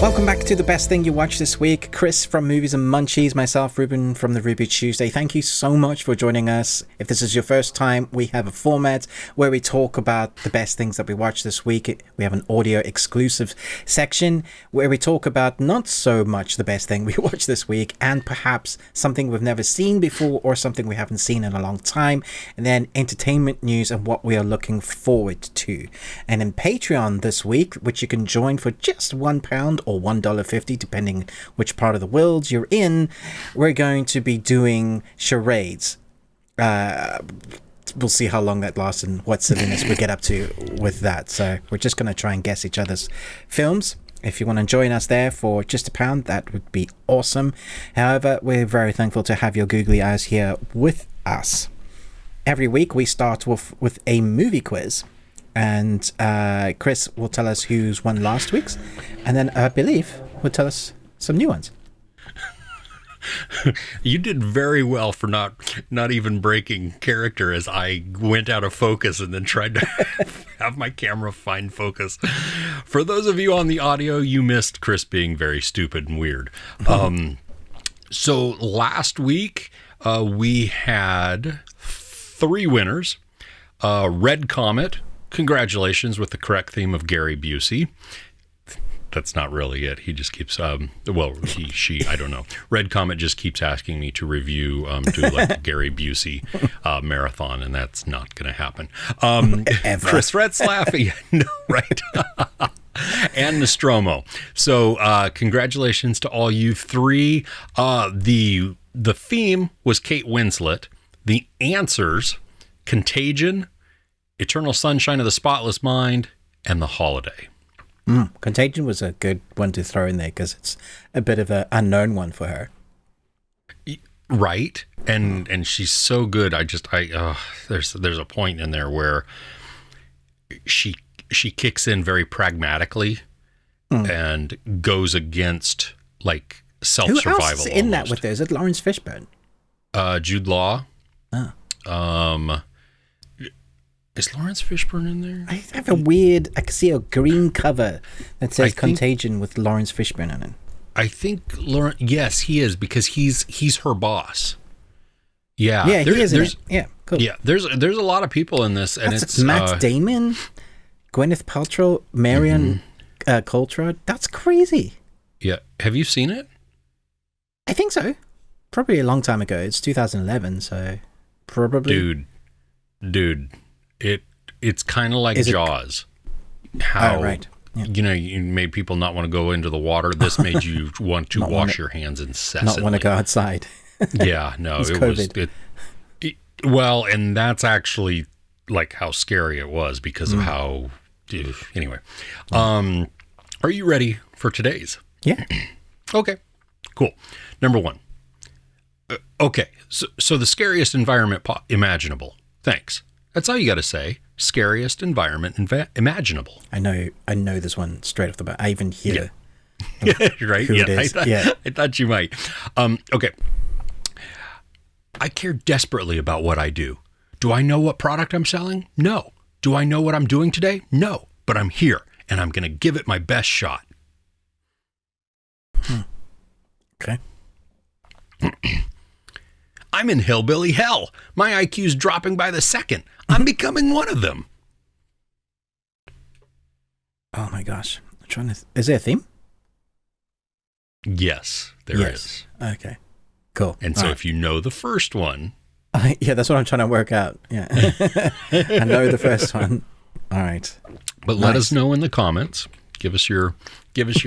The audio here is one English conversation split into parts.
Welcome back to the best thing you watched this week. Chris from Movies and Munchies, myself, Ruben from the Ruby Tuesday. Thank you so much for joining us. If this is your first time, we have a format where we talk about the best things that we watched this week. We have an audio exclusive section where we talk about not so much the best thing we watched this week and perhaps something we've never seen before or something we haven't seen in a long time. And then entertainment news and what we are looking forward to. And in Patreon this week, which you can join for just £1 or $1.50 depending which part of the world you're in, we're going to be doing charades. We'll see how long that lasts and what silliness we get up to with that. So we're just going to try and guess each other's films. If you want to join us there for just £1, that would be awesome. However, we're very thankful to have your googly eyes here with us. Every week we start with a movie quiz. And Chris will tell us who's won last week's. And then I believe will tell us some new ones. You did very well for not even breaking character as I went out of focus and then tried to have my camera find focus. For those of you on the audio, you missed Chris being very stupid and weird. So last week we had 3 winners. Red Comet. Congratulations with the correct theme of Gary Busey. That's not really it. He just keeps, she, I don't know. Red Comet just keeps asking me to review, do like a Gary Busey marathon, and that's not going to happen. Chris Retzlaff, yeah, no, right. And Nostromo. So congratulations to all you 3. The theme was Kate Winslet. The answers, Contagion, Eternal Sunshine of the Spotless Mind, and The Holiday. Contagion was a good one to throw in there because it's a bit of an unknown one for her. Right. And she's so good. There's a point in there where she kicks in very pragmatically and goes against like self-survival. Who else is in that with her? Is it Lawrence Fishburne? Jude Law. Is Lawrence Fishburne in there? I have I can see a green cover that says Contagion with Lawrence Fishburne on it. I think yes, he is because he's her boss. Yeah. Yeah, he is in it. Yeah, cool. Yeah, there's a lot of people in this, and it's Matt Damon, Gwyneth Paltrow, Marion Cotillard. That's crazy. Yeah. Have you seen it? I think so. Probably a long time ago. It's 2011, so probably. Dude. It's kind of like Jaws. Right. Yeah. You made people not want to go into the water. This made you want to wash your hands incessantly. Not want to go outside. Yeah, no, it COVID. was. Well, and that's actually like how scary it was because of how. Anyway, are you ready for today's? Yeah. Okay. Cool. Number 1. Okay, so the scariest environment imaginable. Thanks. That's all you got to say. Scariest environment imaginable. I know this one straight off the bat. I even hear right? Who it is. I thought you might. Okay. I care desperately about what I do. Do I know what product I'm selling? No. Do I know what I'm doing today? No. But I'm here, and I'm going to give it my best shot. Okay. I'm in hillbilly hell. My IQ's dropping by the second. I'm becoming one of them. Oh my gosh. I'm trying to. Is there a theme? Yes, there is. Okay. Cool. And so if you know the first one. Yeah, that's what I'm trying to work out. Yeah. I know the first one. All right. But let us know in the comments. Give us your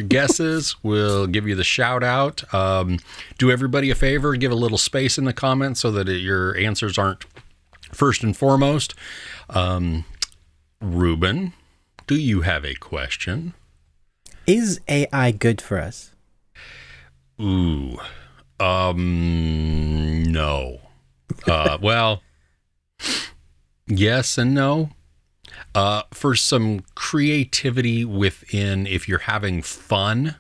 guesses. We'll give you the shout out. Do everybody a favor. Give a little space in the comments so that your answers aren't first and foremost. Ruben, do you have a question? Is AI good for us? Ooh. No. Well, yes and no. For some creativity within, if you're having fun,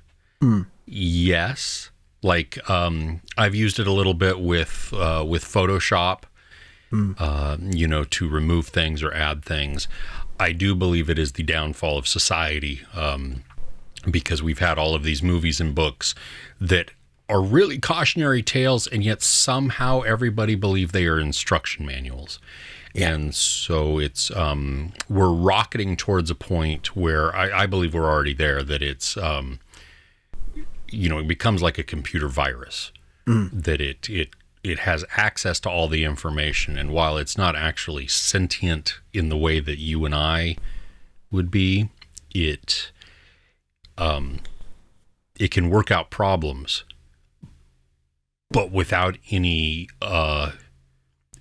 yes. Like, I've used it a little bit with Photoshop, to remove things or add things. I do believe it is the downfall of society, because we've had all of these movies and books that are really cautionary tales, and yet somehow everybody believes they are instruction manuals. Yeah. And so it's we're rocketing towards a point where I believe we're already there, that it's it becomes like a computer virus, that it has access to all the information, and while it's not actually sentient in the way that you and I would be, it can work out problems, but without any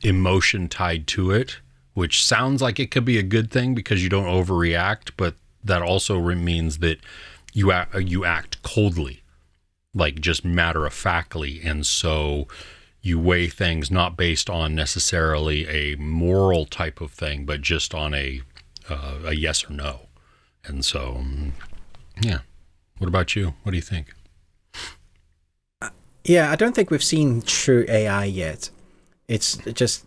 emotion tied to it, which sounds like it could be a good thing because you don't overreact, but that also means that you act coldly, like just matter-of-factly, and so you weigh things not based on necessarily a moral type of thing, but just on a yes or no. And so, yeah. What about you? What do you think? Yeah, I don't think we've seen true AI yet. It's just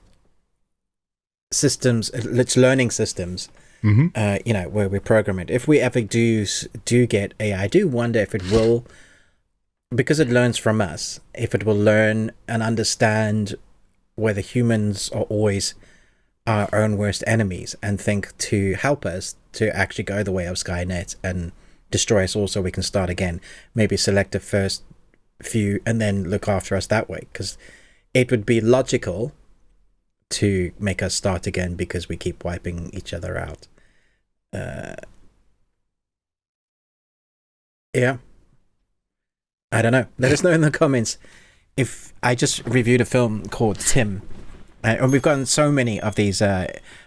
systems, it's learning systems, where we program it. If we ever do get AI, I do wonder if it will, because it learns from us, if it will learn and understand whether humans are always our own worst enemies and think to help us to actually go the way of Skynet and destroy us all so we can start again. Maybe select the first few and then look after us that way, because it would be logical to make us start again because we keep wiping each other out. Yeah. I don't know. Let us know in the comments. If I just reviewed a film called Tim, and we've gotten so many of these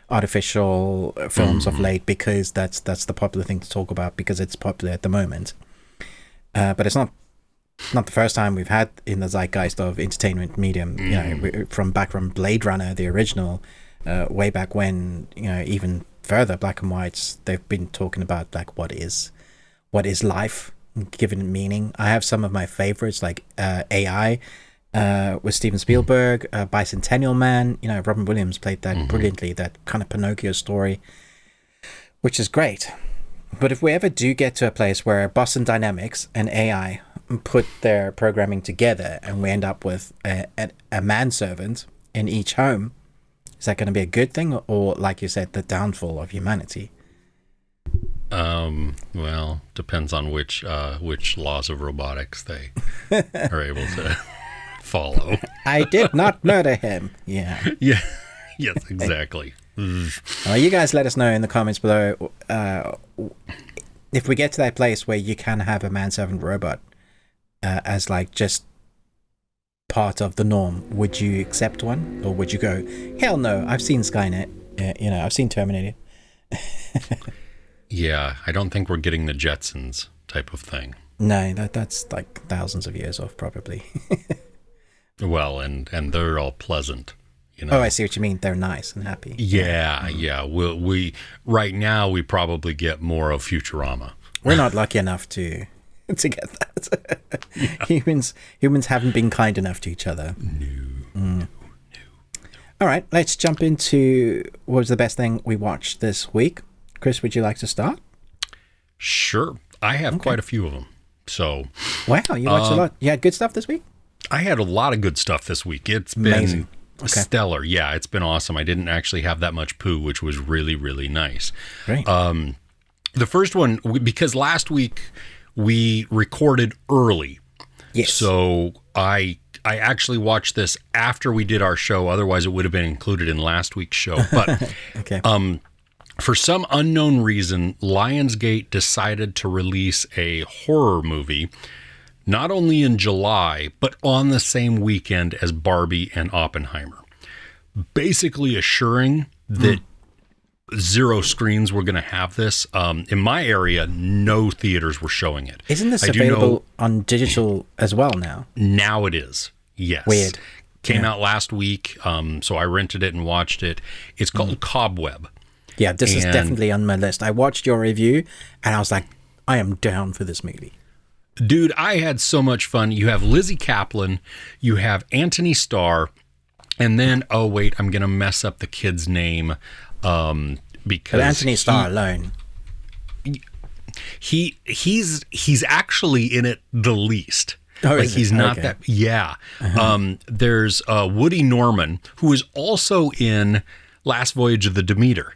artificial films of late because that's the popular thing to talk about because it's popular at the moment. But it's not the first time we've had in the zeitgeist of entertainment medium. From Blade Runner, the original, way back when. Even further, black and whites. They've been talking about like what is life, given it meaning. I have some of my favorites like AI. With Steven Spielberg, Bicentennial Man. Robin Williams played that brilliantly, that kind of Pinocchio story, which is great. But if we ever do get to a place where Boston Dynamics and AI put their programming together and we end up with a manservant in each home, is that going to be a good thing, or like you said, the downfall of humanity? Well, depends on which laws of robotics they are able to follow. I did not murder him. Yeah. Yeah. Yes, exactly. Well, you guys let us know in the comments below if we get to that place where you can have a manservant robot as like just part of the norm. Would you accept one, or would you go, hell no, I've seen Skynet, I've seen Terminator? Yeah, I don't think we're getting the Jetsons type of thing. No, that's like thousands of years off probably. Well, and they're all pleasant, Oh, I see what you mean. They're nice and happy. Yeah. We right now we probably get more of Futurama. We're not lucky enough to get that. Yeah. Humans haven't been kind enough to each other. No. All right, let's jump into what was the best thing we watched this week. Chris, would you like to start? Sure. I have quite a few of them. So, wow, you watched a lot. You had good stuff this week? I had a lot of good stuff this week. It's been stellar. Yeah, it's been awesome. I didn't actually have that much poo, which was really, really nice. Great. The first one, because last week we recorded early. Yes. So I actually watched this after we did our show. Otherwise, it would have been included in last week's show. But okay. For some unknown reason, Lionsgate decided to release a horror movie not only in July, but on the same weekend as Barbie and Oppenheimer, basically assuring that zero screens were going to have this. In my area, no theaters were showing it. Isn't this available on digital as well now? Now it is, yes. Weird. Came out last week, so I rented it and watched it. It's called Cobweb. Yeah, this is definitely on my list. I watched your review, and I was like, I am down for this movie. Dude, I had so much fun. You have Lizzie Kaplan, you have Anthony Starr, and then, oh wait, I'm going to mess up the kid's name because... But Anthony Starr alone. He's actually in it the least. Oh, like he's not okay. that. Yeah. There's Woody Norman, who is also in Last Voyage of the Demeter.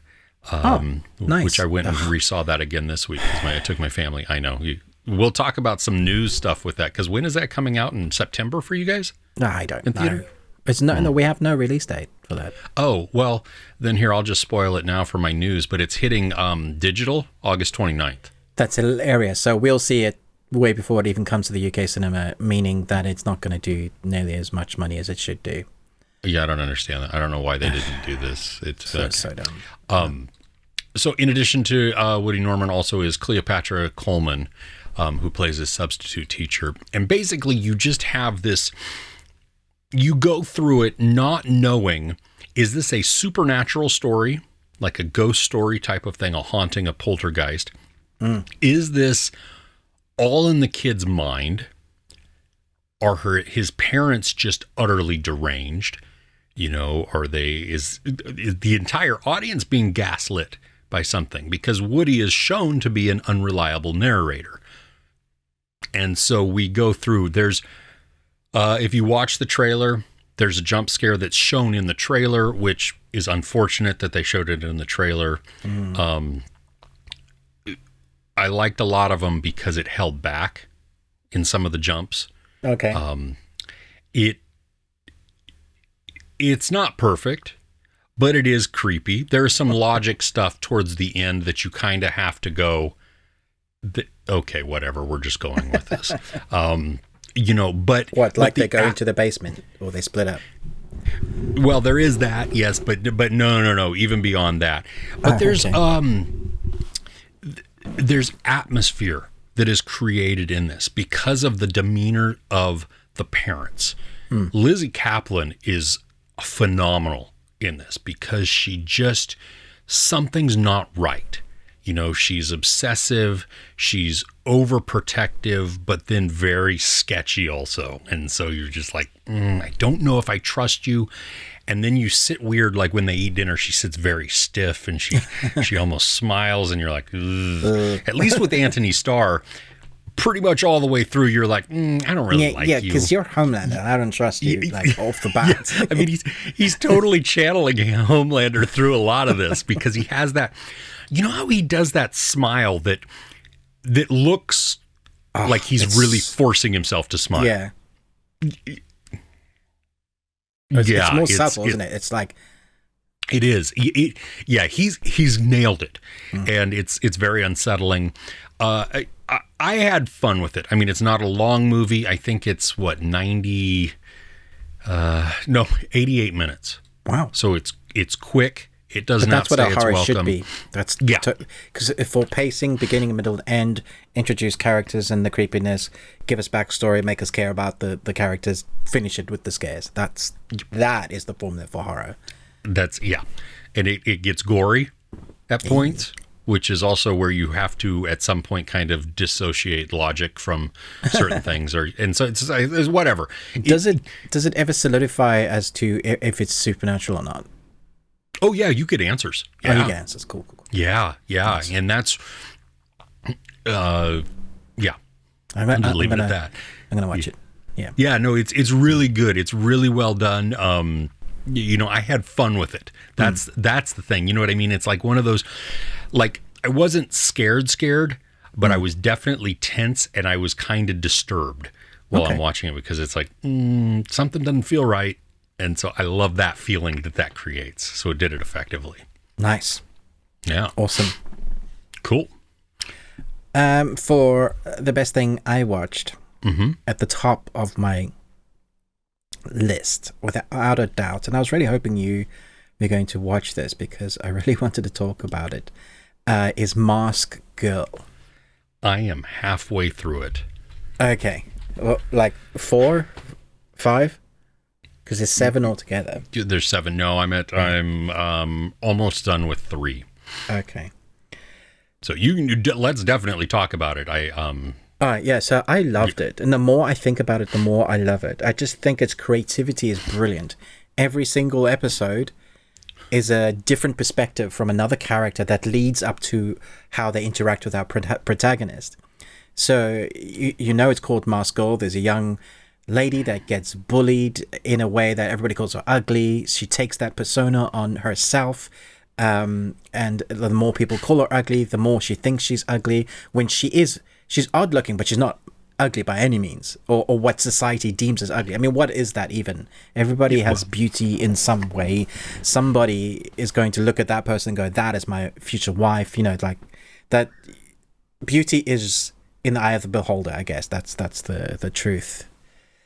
Nice. Which I went and resaw that again this week because I took my family. I know. We'll talk about some news stuff with that, because when is that coming out? In September for you guys? No, I don't in know. theater? It's no, we have no release date for that. Oh, well, then here, I'll just spoil it now for my news, but it's hitting digital August 29th. That's hilarious. So we'll see it way before it even comes to the UK cinema, meaning that it's not going to do nearly as much money as it should do. Yeah, I don't understand that. I don't know why they didn't do this. It's so dumb. So in addition to Woody Norman, also is Cleopatra Coleman, who plays a substitute teacher. And basically you just have this, you go through it not knowing, is this a supernatural story, like a ghost story type of thing, a haunting, a poltergeist? Is this all in the kid's mind? Are his parents just utterly deranged? You know, is the entire audience being gaslit by something? Because Woody is shown to be an unreliable narrator. And so we go through, there's, if you watch the trailer, there's a jump scare that's shown in the trailer, which is unfortunate that they showed it in the trailer. I liked a lot of them because it held back in some of the jumps. Okay. It's not perfect, but it is creepy. There's some logic stuff towards the end that you kind of have to go, okay, whatever, we're just going with this. You know, but what, like they go into the basement or they split up? Well, there is that, yes, but no, even beyond that. But there's atmosphere that is created in this because of the demeanor of the parents. Lizzie Kaplan is phenomenal in this because she just, something's not right. You know, she's obsessive, she's overprotective, but then very sketchy also. And so you're just like, I don't know if I trust you. And then you sit weird, like when they eat dinner, she sits very stiff and she almost smiles, and you're like, ugh. At least with Anthony Starr, pretty much all the way through, you're like, I don't really like you. Yeah, because you're Homelander. I don't trust you, like, off the bat. Yeah. I mean, he's totally channeling Homelander through a lot of this because he has that, you know how he does that smile that looks like he's really forcing himself to smile. Yeah. It's more subtle, isn't it? It's like, it is. He's nailed it, and it's very unsettling. I had fun with it. I mean, it's not a long movie. I think it's 88 minutes. Wow. So it's quick. It does not say it's welcome. That's what a horror should be. That's because for pacing, beginning, middle, end, introduce characters and the creepiness, give us backstory, make us care about the characters, finish it with the scares. That is the formula for horror. And it gets gory at points, which is also where you have to at some point kind of dissociate logic from certain things, and so it's whatever. Does it ever solidify as to if it's supernatural or not? Oh yeah, you get answers. Yeah. Oh, you get answers. Cool. Yeah. Nice. And that's I'm gonna leave it at that. I'm gonna watch it. Yeah. Yeah, no, it's really good. It's really well done. You know, I had fun with it. That's the thing. You know what I mean? It's like one of those, like, I wasn't scared, but I was definitely tense, and I was kind of disturbed while I'm watching it because it's like, something doesn't feel right. And so I love that feeling that creates. So it did it effectively. Nice. Yeah. Awesome. Cool. For the best thing I watched, at the top of my list, without a doubt, and I was really hoping you were going to watch this because I really wanted to talk about it, is Mask Girl. I am halfway through it. Okay. Well, like 4, 5? Because there's 7 altogether. There's 7. No, I'm almost done with 3. Okay. So let's definitely talk about it. So I loved it. And the more I think about it, the more I love it. I just think its creativity is brilliant. Every single episode is a different perspective from another character that leads up to how they interact with our protagonist. So you know it's called Mask Girl. There's a young lady that gets bullied in a way that everybody calls her ugly. She takes that persona on herself. And the more people call her ugly, the more she thinks she's ugly. When she's odd looking, but she's not ugly by any means, or what society deems as ugly. I mean, what is that even? Everybody has beauty in some way. Somebody is going to look at that person and go, that is my future wife. You know, like that. Beauty is in the eye of the beholder, I guess. That's the truth.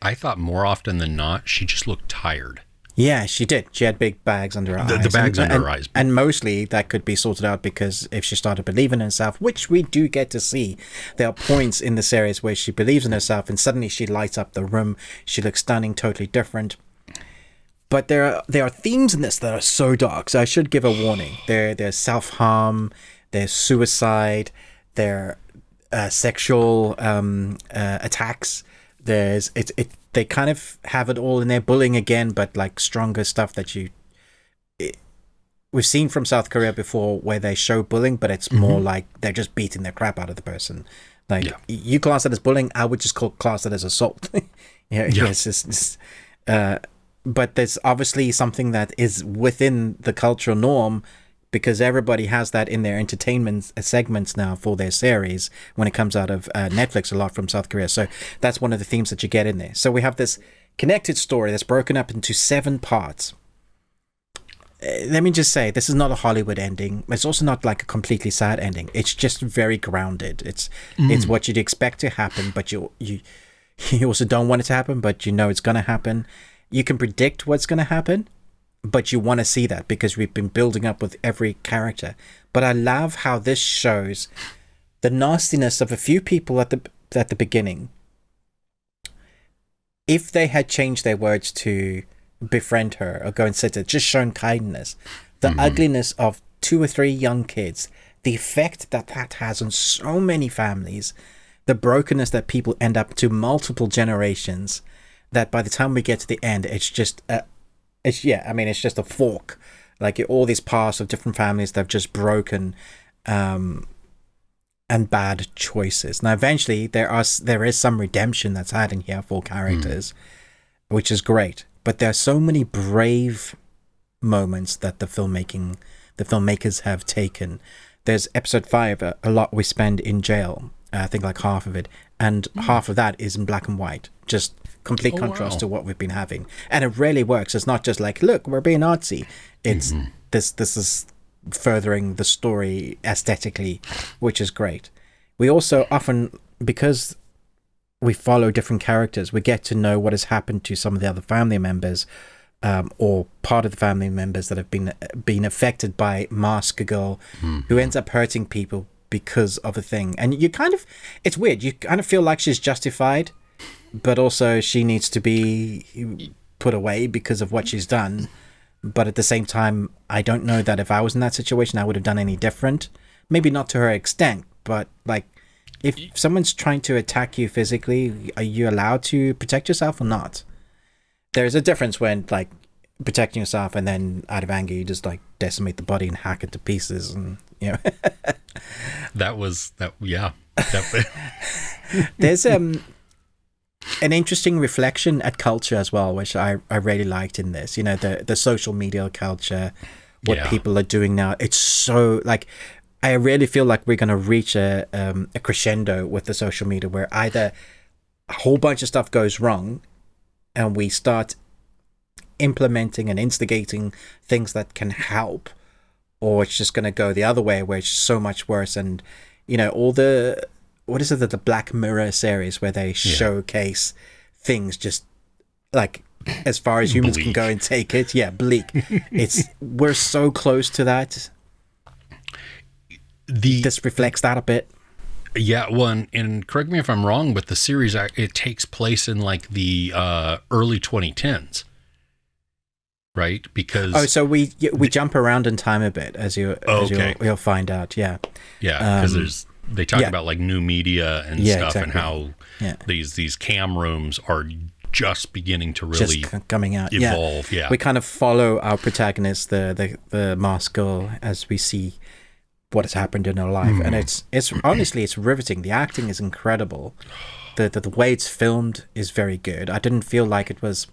I thought more often than not, she just looked tired. Yeah, she did. She had big bags under her eyes. The bags under her eyes. And mostly that could be sorted out because if she started believing in herself, which we do get to see, there are points in the series where she believes in herself and suddenly she lights up the room. She looks stunning, totally different. But there are themes in this that are so dark, so I should give a warning. There's self-harm, there's suicide, there are sexual attacks. They kind of have it all in there, bullying again, but like stronger stuff that we've seen from South Korea before, where they show bullying, but it's more like they're just beating the crap out of the person. Like you class that as bullying, I would just class it as assault. But there's obviously something that is within the cultural norm, because everybody has that in their entertainment segments now for their series when it comes out of Netflix a lot from South Korea. So that's one of the themes that you get in there. So we have this connected story that's broken up into 7 parts. Let me just say, this is not a Hollywood ending. It's also not like a completely sad ending. It's just very grounded. It's what you'd expect to happen, but you also don't want it to happen, but you know it's going to happen. You can predict what's going to happen, but you want to see that because we've been building up with every character. But I love how this shows the nastiness of a few people at the beginning. If they had changed their words to befriend her or go and sit there, just shown kindness, the ugliness of 2 or 3 young kids, the effect that has on so many families, the brokenness that people end up to multiple generations, that by the time we get to the end, it's just it's just a fork, like all these parts of different families that have just broken, and bad choices. Now, eventually, there is some redemption that's had in here for characters, which is great. But there are so many brave moments that the filmmakers have taken. There's episode 5, a lot we spend in jail. I think like half of it, and half of that is in black and white. Just complete contrast to what we've been having, and it really works. It's not just like, look, we're being artsy. It's this is furthering the story aesthetically, which is great. We also often, because we follow different characters, we get to know what has happened to some of the other family members, or part of the family members that have been affected by Mask Girl, who ends up hurting people because of a thing. And it's weird. You kind of feel like she's justified, but also she needs to be put away because of what she's done. But at the same time, I don't know that if I was in that situation, I would have done any different. Maybe not to her extent, but like, if someone's trying to attack you physically, are you allowed to protect yourself or not? There's a difference when like protecting yourself and then out of anger you just like decimate the body and hack it to pieces, and you know. There's an interesting reflection at culture as well, which I really liked in this. You know, the social media culture, what people are doing now. It's so like, I really feel like we're going to reach a crescendo with the social media, where either a whole bunch of stuff goes wrong and we start implementing and instigating things that can help, or it's just going to go the other way where it's so much worse. And you know, all the the Black Mirror series where they showcase things just like as far as humans can go and take it. Bleak. We're so close to that. This reflects that a bit. Yeah, well, and correct me if I'm wrong, but the series, it takes place in like the early 2010s, right? Because so we jump around in time a bit, as you'll find out. Because they talk about like new media and stuff, exactly. And how these cam rooms are just beginning to really coming out. evolve. Yeah. We kind of follow our protagonist, the masked girl, as we see what has happened in her life, and it's honestly, it's riveting. The acting is incredible. The way it's filmed is very good. I didn't feel like it was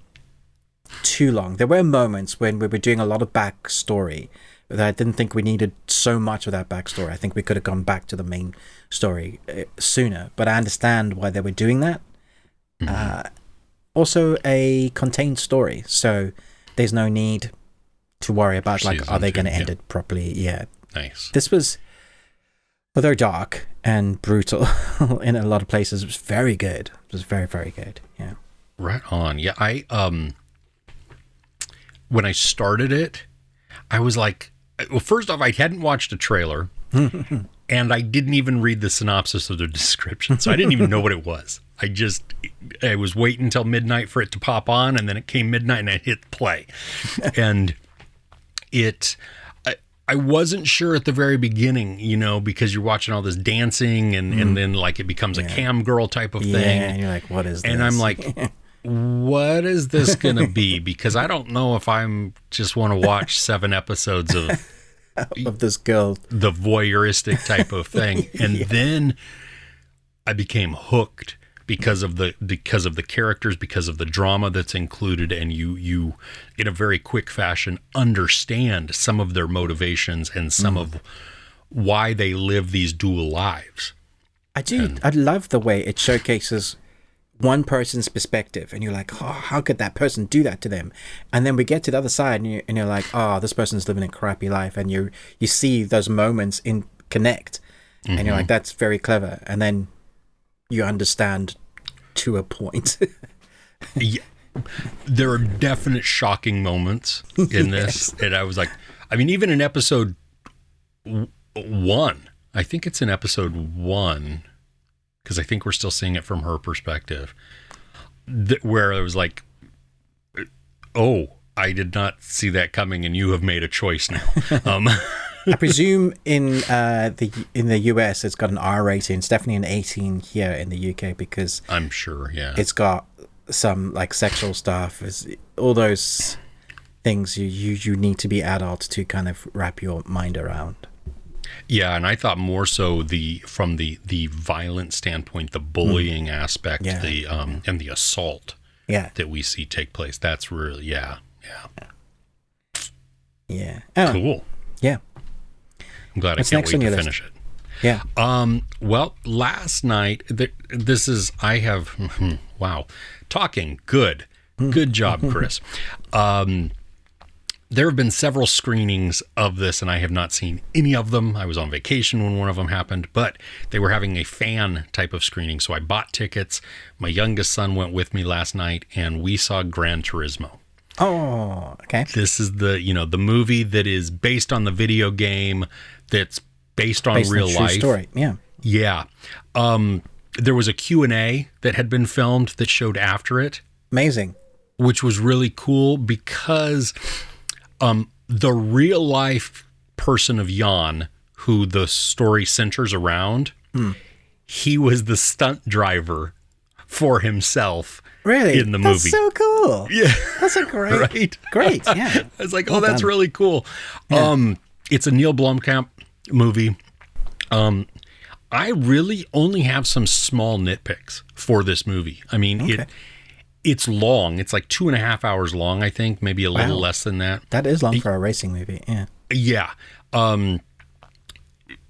too long. There were moments when we were doing a lot of backstory that I didn't think we needed so much of that backstory. I think we could have gone back to the main story sooner, but I understand why they were doing that. Also a contained story, so there's no need to worry about like, are they going to end it properly? Yeah. Nice. This was, although dark and brutal in a lot of places, it was very good. It was very, very good. Yeah. Right on. Yeah. I when I started it, I was like, well, first off, I hadn't watched a trailer and I didn't even read the synopsis of the description. So I didn't even know what it was. I was waiting until midnight for it to pop on, and then it came midnight and I hit play. And I wasn't sure at the very beginning, you know, because you're watching all this dancing and then like it becomes a cam girl type of thing. Yeah, and you're like, what is this? And I'm like, what is this going to be? Because I don't know if I'm just want to watch 7 episodes of this girl, the voyeuristic type of thing. And then I became hooked because of the characters, because of the drama that's included, and you in a very quick fashion understand some of their motivations and some of why they live these dual lives. I love the way it showcases one person's perspective, and you're like, oh, how could that person do that to them? And then we get to the other side, and you're like, oh, this person's living a crappy life, and you see those moments in connect, and you're like, that's very clever. And then you understand to a point. Yeah, there are definite shocking moments in this, and I was like, I mean, even in episode 1, I think it's in episode 1, because I think we're still seeing it from her perspective, where it was like, oh, I did not see that coming, and you have made a choice now. I presume in the US it's got an R rating. It's definitely an 18 here in the UK, because I'm sure, yeah, it's got some like sexual stuff, all those things you need to be adult to kind of wrap your mind around. Yeah, and I thought more so from the violent standpoint, the bullying aspect, and the assault that we see take place. That's really yeah. Oh, cool. Yeah. I'm glad I can't wait to finish it. Yeah. Well, last night, wow. Talking. Good job, Chris. There have been several screenings of this, and I have not seen any of them. I was on vacation when one of them happened, but they were having a fan type of screening. So I bought tickets. My youngest son went with me last night, and we saw Gran Turismo. Oh, okay. This is the movie that is based on the video game that's based on real life. True story. Yeah. Yeah. There was a Q&A that had been filmed that showed after it. Amazing. Which was really cool because the real life person of Jan, who the story centers around, he was the stunt driver for himself. Really? In the movie. That's so cool. Yeah. That's a great, yeah. I was like, that's really cool. Yeah. It's a Neil Blomkamp movie. I really only have some small nitpicks for this movie. I mean, it's long. It's like 2.5 hours long, I think, maybe a little less than that. That is long for a racing movie. Yeah. Yeah.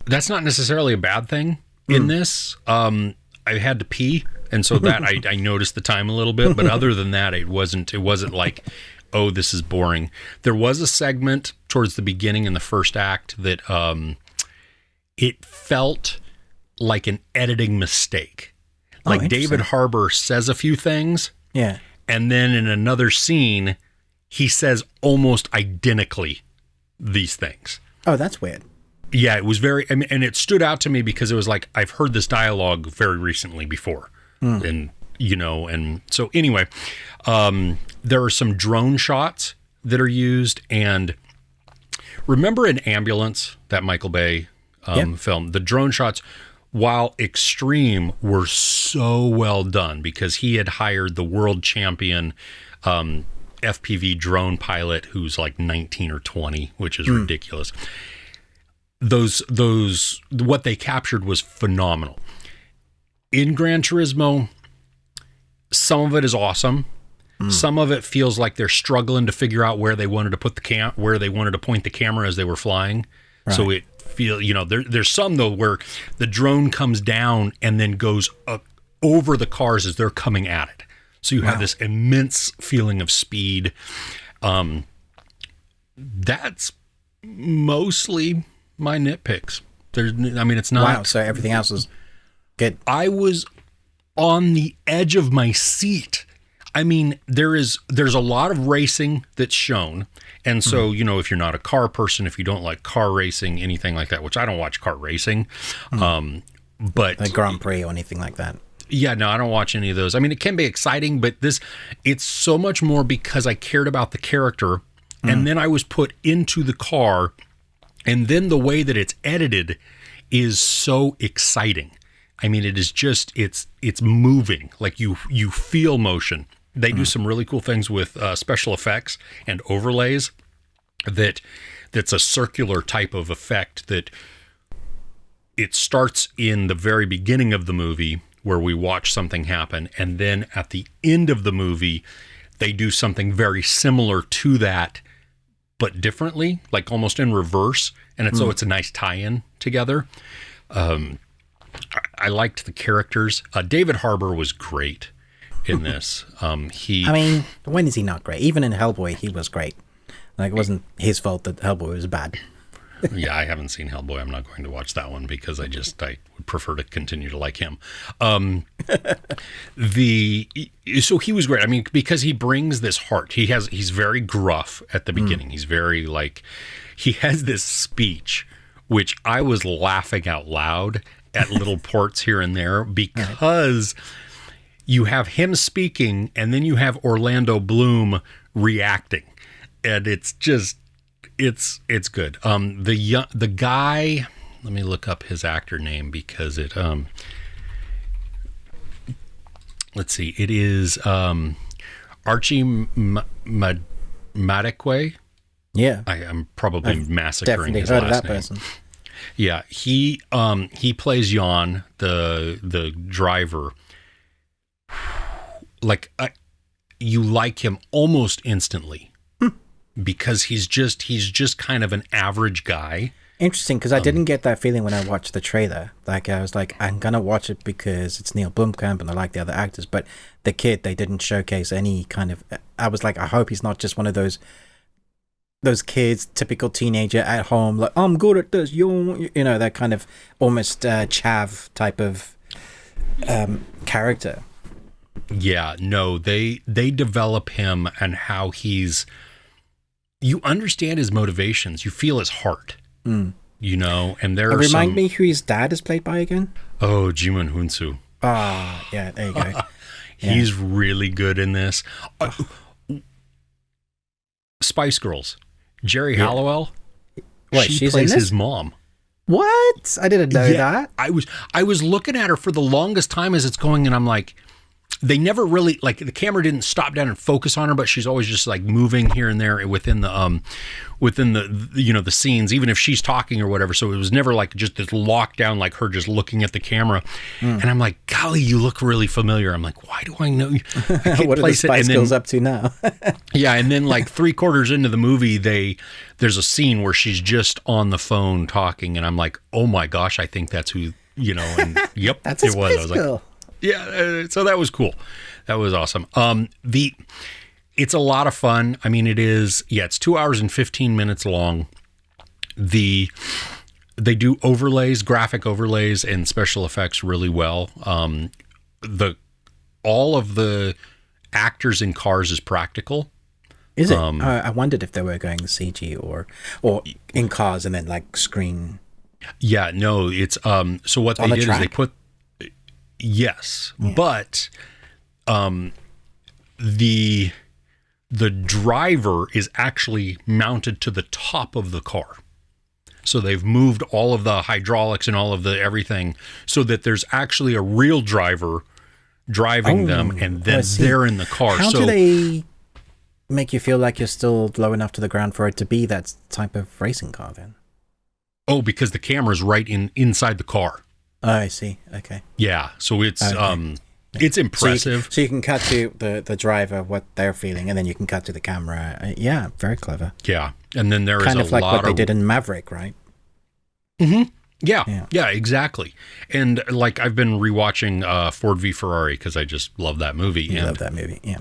That's not necessarily a bad thing in this. I had to pee, and so that I noticed the time a little bit, but other than that, it wasn't like, oh, this is boring. There was a segment towards the beginning in the first act that it felt like an editing mistake. Like David Harbour says a few things. Yeah. And then in another scene, he says almost identically these things. Oh, that's weird. Yeah, it was and it stood out to me because it was like, I've heard this dialogue very recently before. And, and so anyway, there are some drone shots that are used. And remember in Ambulance, that Michael Bay film, the drone shots while extreme, were so well done because he had hired the world champion FPV drone pilot who's like 19 or 20, which is ridiculous. Those what they captured was phenomenal. In Gran Turismo, some of it is awesome. Some of it feels like they're struggling to figure out where they wanted to put where they wanted to point the camera as they were flying. Right. So it there's some though where the drone comes down and then goes over the cars as they're coming at it. So you have this immense feeling of speed. That's mostly my nitpicks. It's not. Wow. So everything else is good. I was on the edge of my seat. I mean, there's a lot of racing that's shown. And so, if you're not a car person, if you don't like car racing, anything like that, which I don't watch car racing, but like Grand Prix or anything like that. Yeah, no, I don't watch any of those. I mean, it can be exciting, but it's so much more because I cared about the character. And then I was put into the car, and then the way that it's edited is so exciting. I mean, it is just, it's moving, like you feel motion. They do some really cool things with special effects and overlays that's a circular type of effect that it starts in the very beginning of the movie where we watch something happen. And then at the end of the movie, they do something very similar to that, but differently, like almost in reverse. And so it's a nice tie-in together. I liked the characters. David Harbour was great in this. When is he not great? Even in Hellboy, he was great. Like, it wasn't his fault that Hellboy was bad. Yeah, I haven't seen Hellboy. I'm not going to watch that one because I would prefer to continue to like him. So he was great. I mean, because he brings this heart. He's very gruff at the beginning. He's very he has this speech, which I was laughing out loud at little ports here and there because you have him speaking and then you have Orlando Bloom reacting. And it's just, it's good. The guy, let me look up his actor name because it, let's see, it is Archie Madekwe. Yeah. I'm probably massacring his definitely heard last of that name. person. Yeah, he plays Jan, the driver. You like him almost instantly because he's just kind of an average guy. Interesting, because I didn't get that feeling when I watched the trailer. Like, I was like, I'm gonna watch it because it's Neil Blomkamp and I like the other actors. But the kid, they didn't showcase any kind of. I was like, I hope he's not just one of those kids, typical teenager at home, like, I'm good at this, that kind of almost chav type of character. Yeah, no, they develop him and how you understand his motivations, you feel his heart, and there are remind me who his dad is played by again? Oh, Jimin Hunsu. Ah, yeah, there you go. He's really good in this. Spice Girls. Jerry Halliwell. What, she plays his mom. What? I didn't know that. I was looking at her for the longest time as it's going, and I'm like, they never really, the camera didn't stop down and focus on her, but she's always just moving here and there within the the scenes, even if she's talking or whatever. So it was never just this lockdown, her just looking at the camera. And I'm like, golly, you look really familiar. I'm like, why do I know you? What are the Spice Girls up to now? Yeah, and then 3/4 into the movie, there's a scene where she's just on the phone talking, and I'm like, oh my gosh, I think that's who, and yep, that's it was. I was like, yeah, so that was cool. That was awesome. It's a lot of fun. I mean, it is, it's 2 hours and 15 minutes long. They do overlays, graphic overlays and special effects really well. All of the actors in cars is practical. Is it? I wondered if they were going CG or in cars and then screen. Yeah, no, it's so what they did is they put yes, yeah. But the driver is actually mounted to the top of the car. So they've moved all of the hydraulics and all of the everything so that there's actually a real driver driving them, and then they're in the car. How do they make you feel like you're still low enough to the ground for it to be that type of racing car then? Oh, because the camera's right inside the car. Oh, I see. Okay. Yeah. So it's it's impressive. So you can cut to the driver, what they're feeling, and then you can cut to the camera. Yeah, very clever. Yeah. And then there is kind of like what they did in in Maverick, right? Mm-hmm. Yeah, exactly. And like I've been rewatching Ford v Ferrari because I just love that movie. You love that movie, yeah.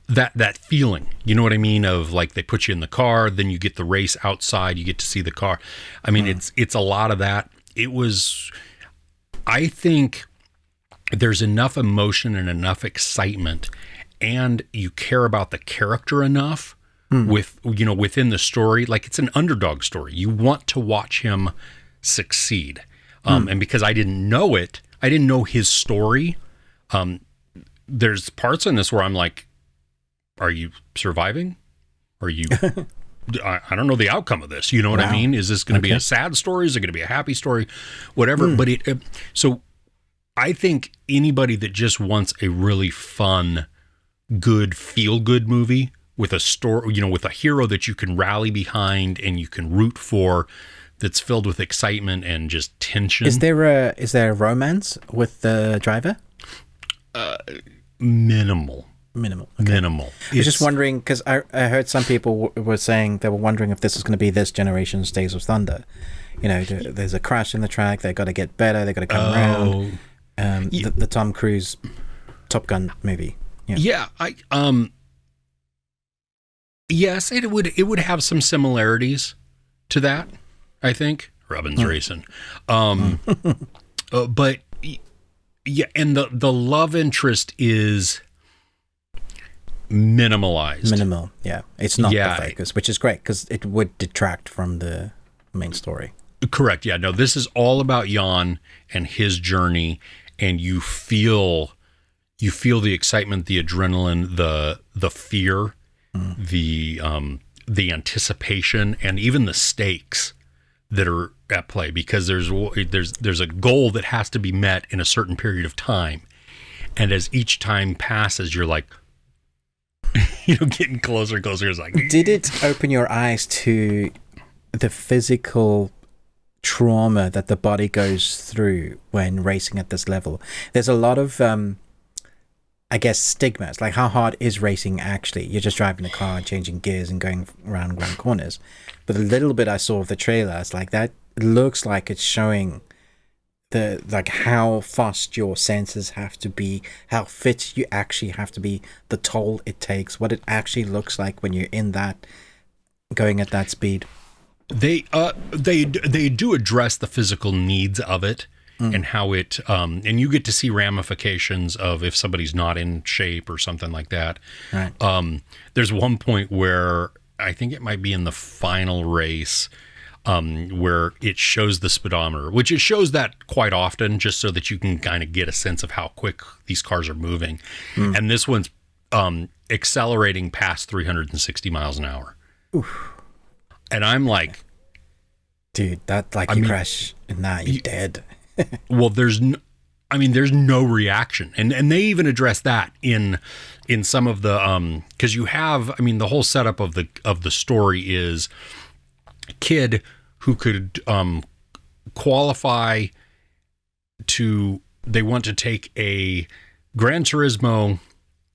That feeling, you know what I mean? Of like they put you in the car, then you get the race outside, you get to see the car. I mean, it's a lot of that. I think there's enough emotion and enough excitement, and you care about the character enough within the story. Like it's an underdog story. You want to watch him succeed. And because I didn't know his story. There's parts in this where I'm like, are you surviving? Are you, I don't know the outcome of this. You know what I mean? Is this going to be a sad story? Is it going to be a happy story? Whatever. But so I think anybody that just wants a really fun, good, feel-good movie with a story, with a hero that you can rally behind and you can root for, that's filled with excitement and just tension. Is there a romance with the driver? Minimal. Okay. Minimal. I was just wondering, because I heard some people were saying they were wondering if this is going to be this generation's Days of Thunder. There's a crash in the track. They got to get better. They got to come around. The Tom Cruise Top Gun movie. Yeah. Yes, it would have some similarities to that. I think Robin's racing. But yeah, and the love interest is minimalized. Minimal, yeah. It's not the focus, which is great because it would detract from the main story. Correct. Yeah. No, this is all about Jan and his journey, and you feel the excitement, the adrenaline, the fear, the anticipation, and even the stakes that are at play, because there's a goal that has to be met in a certain period of time, and as each time passes, you're like, getting closer and closer. It's like, did it open your eyes to the physical trauma that the body goes through when racing at this level? There's a lot of I guess stigmas, like how hard is racing actually? You're just driving a car and changing gears and going around corners. But a little bit I saw of the trailer, it's like that looks like it's showing how fast your senses have to be, how fit you actually have to be, the toll it takes, what it actually looks like when you're in that, going at that speed. They do address the physical needs of it. And how it, and you get to see ramifications of if somebody's not in shape or something like that. Right. There's one point where I think it might be in the final race, where it shows the speedometer, which it shows that quite often just so that you can kind of get a sense of how quick these cars are moving. And this one's accelerating past 360 miles an hour. Oof. And I'm like, dude, that you crash in that, you're dead. Well, there's no reaction, and they even address that in some of the because you have, the whole setup of the story is a kid who could qualify to, they want to take a Gran Turismo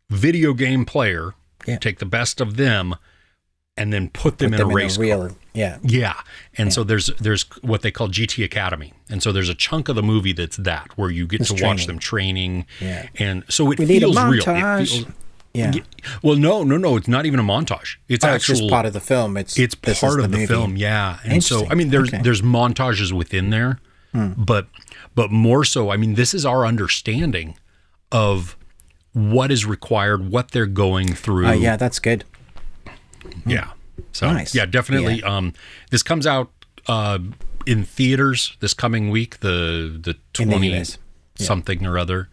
video game player, take the best of them, and then put them in a race car. Yeah. And so there's what they call GT Academy. And so there's a chunk of the movie that's that, where you get to watch them training. Yeah. And so it feels real. It feels, well, no, it's not even a montage. It's actually just part of the film. It's part of the film. Yeah. And so, there's montages within there, but more so, this is our understanding of what is required, what they're going through. Yeah, that's good. Yeah. So nice. Yeah, definitely. Yeah. This comes out in theaters this coming week, the 20 something or other.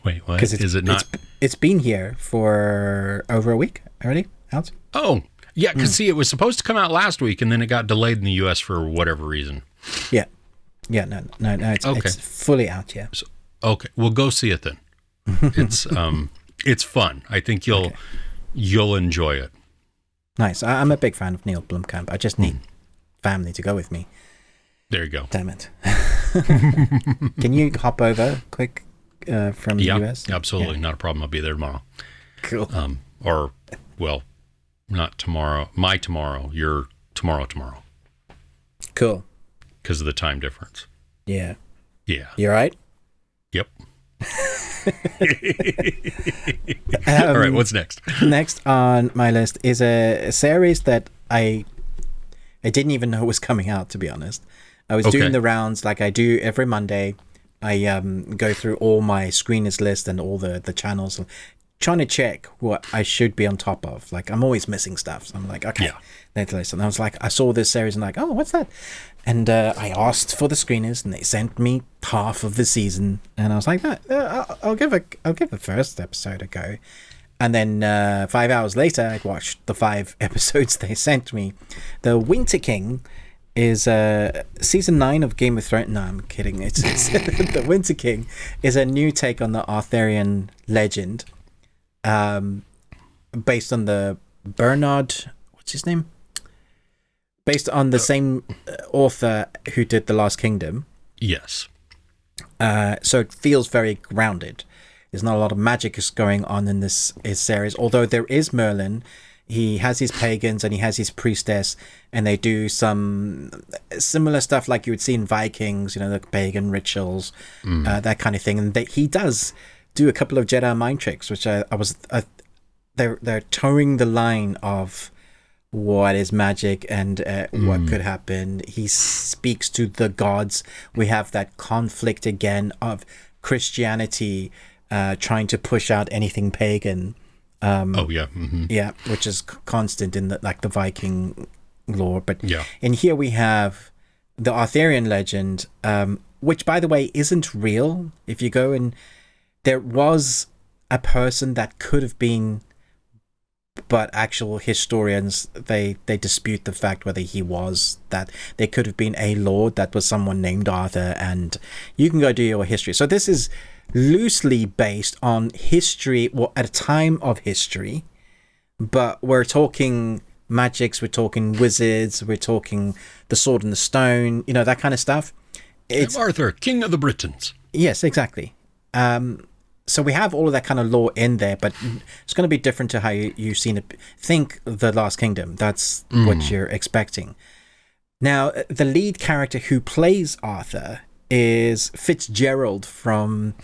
Wait, what? Is it not? It's been here for over a week already. Out. Oh, Yeah, because see, it was supposed to come out last week, and then it got delayed in the U.S. for whatever reason. Yeah. Yeah, no, it's fully out, yeah. So, okay, well, go see it then. It's fun. I think you'll enjoy it. Nice. I'm a big fan of Neil Blomkamp. I just need family to go with me. There you go. Damn it. Can you hop over quick from the US? Absolutely. Yeah. Not a problem. I'll be there tomorrow. Cool. Or, well, not tomorrow. My tomorrow. Your tomorrow. Cool. Because of the time difference. Yeah. Yeah. You all right? Yep. All right, what's next? Next on my list is a series that I didn't even know was coming out, to be honest. I was doing the rounds like I do every Monday. I go through all my screeners list and all the channels, trying to check what I should be on top of. Like, I'm always missing stuff. So I'm like, okay, let's listen. And I was like, I saw this series and like, oh, what's that? And I asked for the screeners and they sent me half of the season. And I was like, I'll give the first episode a go. And then 5 hours later, I watched the 5 episodes they sent me. The Winter King is season 9 of Game of Thrones. No, I'm kidding. It's The Winter King is a new take on the Arthurian legend, based on the Bernard. What's his name? Based on the same author who did The Last Kingdom. Yes. So it feels very grounded. There's not a lot of magic going on in this series, although there is Merlin. He has his pagans and he has his priestess, and they do some similar stuff like you would see in Vikings, the pagan rituals, that kind of thing. And he does do a couple of Jedi mind tricks, which they're towing the line of what is magic and what could happen. He speaks to the gods. We have that conflict again of Christianity trying to push out anything pagan. Yeah, which is constant in the Viking lore. But in here we have the Arthurian legend, which, by the way, isn't real. If you go and there was a person that could have been, but actual historians, they dispute the fact whether he was that. There could have been a lord that was someone named Arthur, and you can go do your history. So this is loosely based on history, at a time of history, but we're talking magics, we're talking wizards, we're talking the sword and the stone, that kind of stuff. It's Arthur, King of the Britons. Yes, exactly. So we have all of that kind of lore in there, but it's going to be different to how you've seen it. Think The Last Kingdom. That's what you're expecting. Now, the lead character who plays Arthur is Fitzgerald from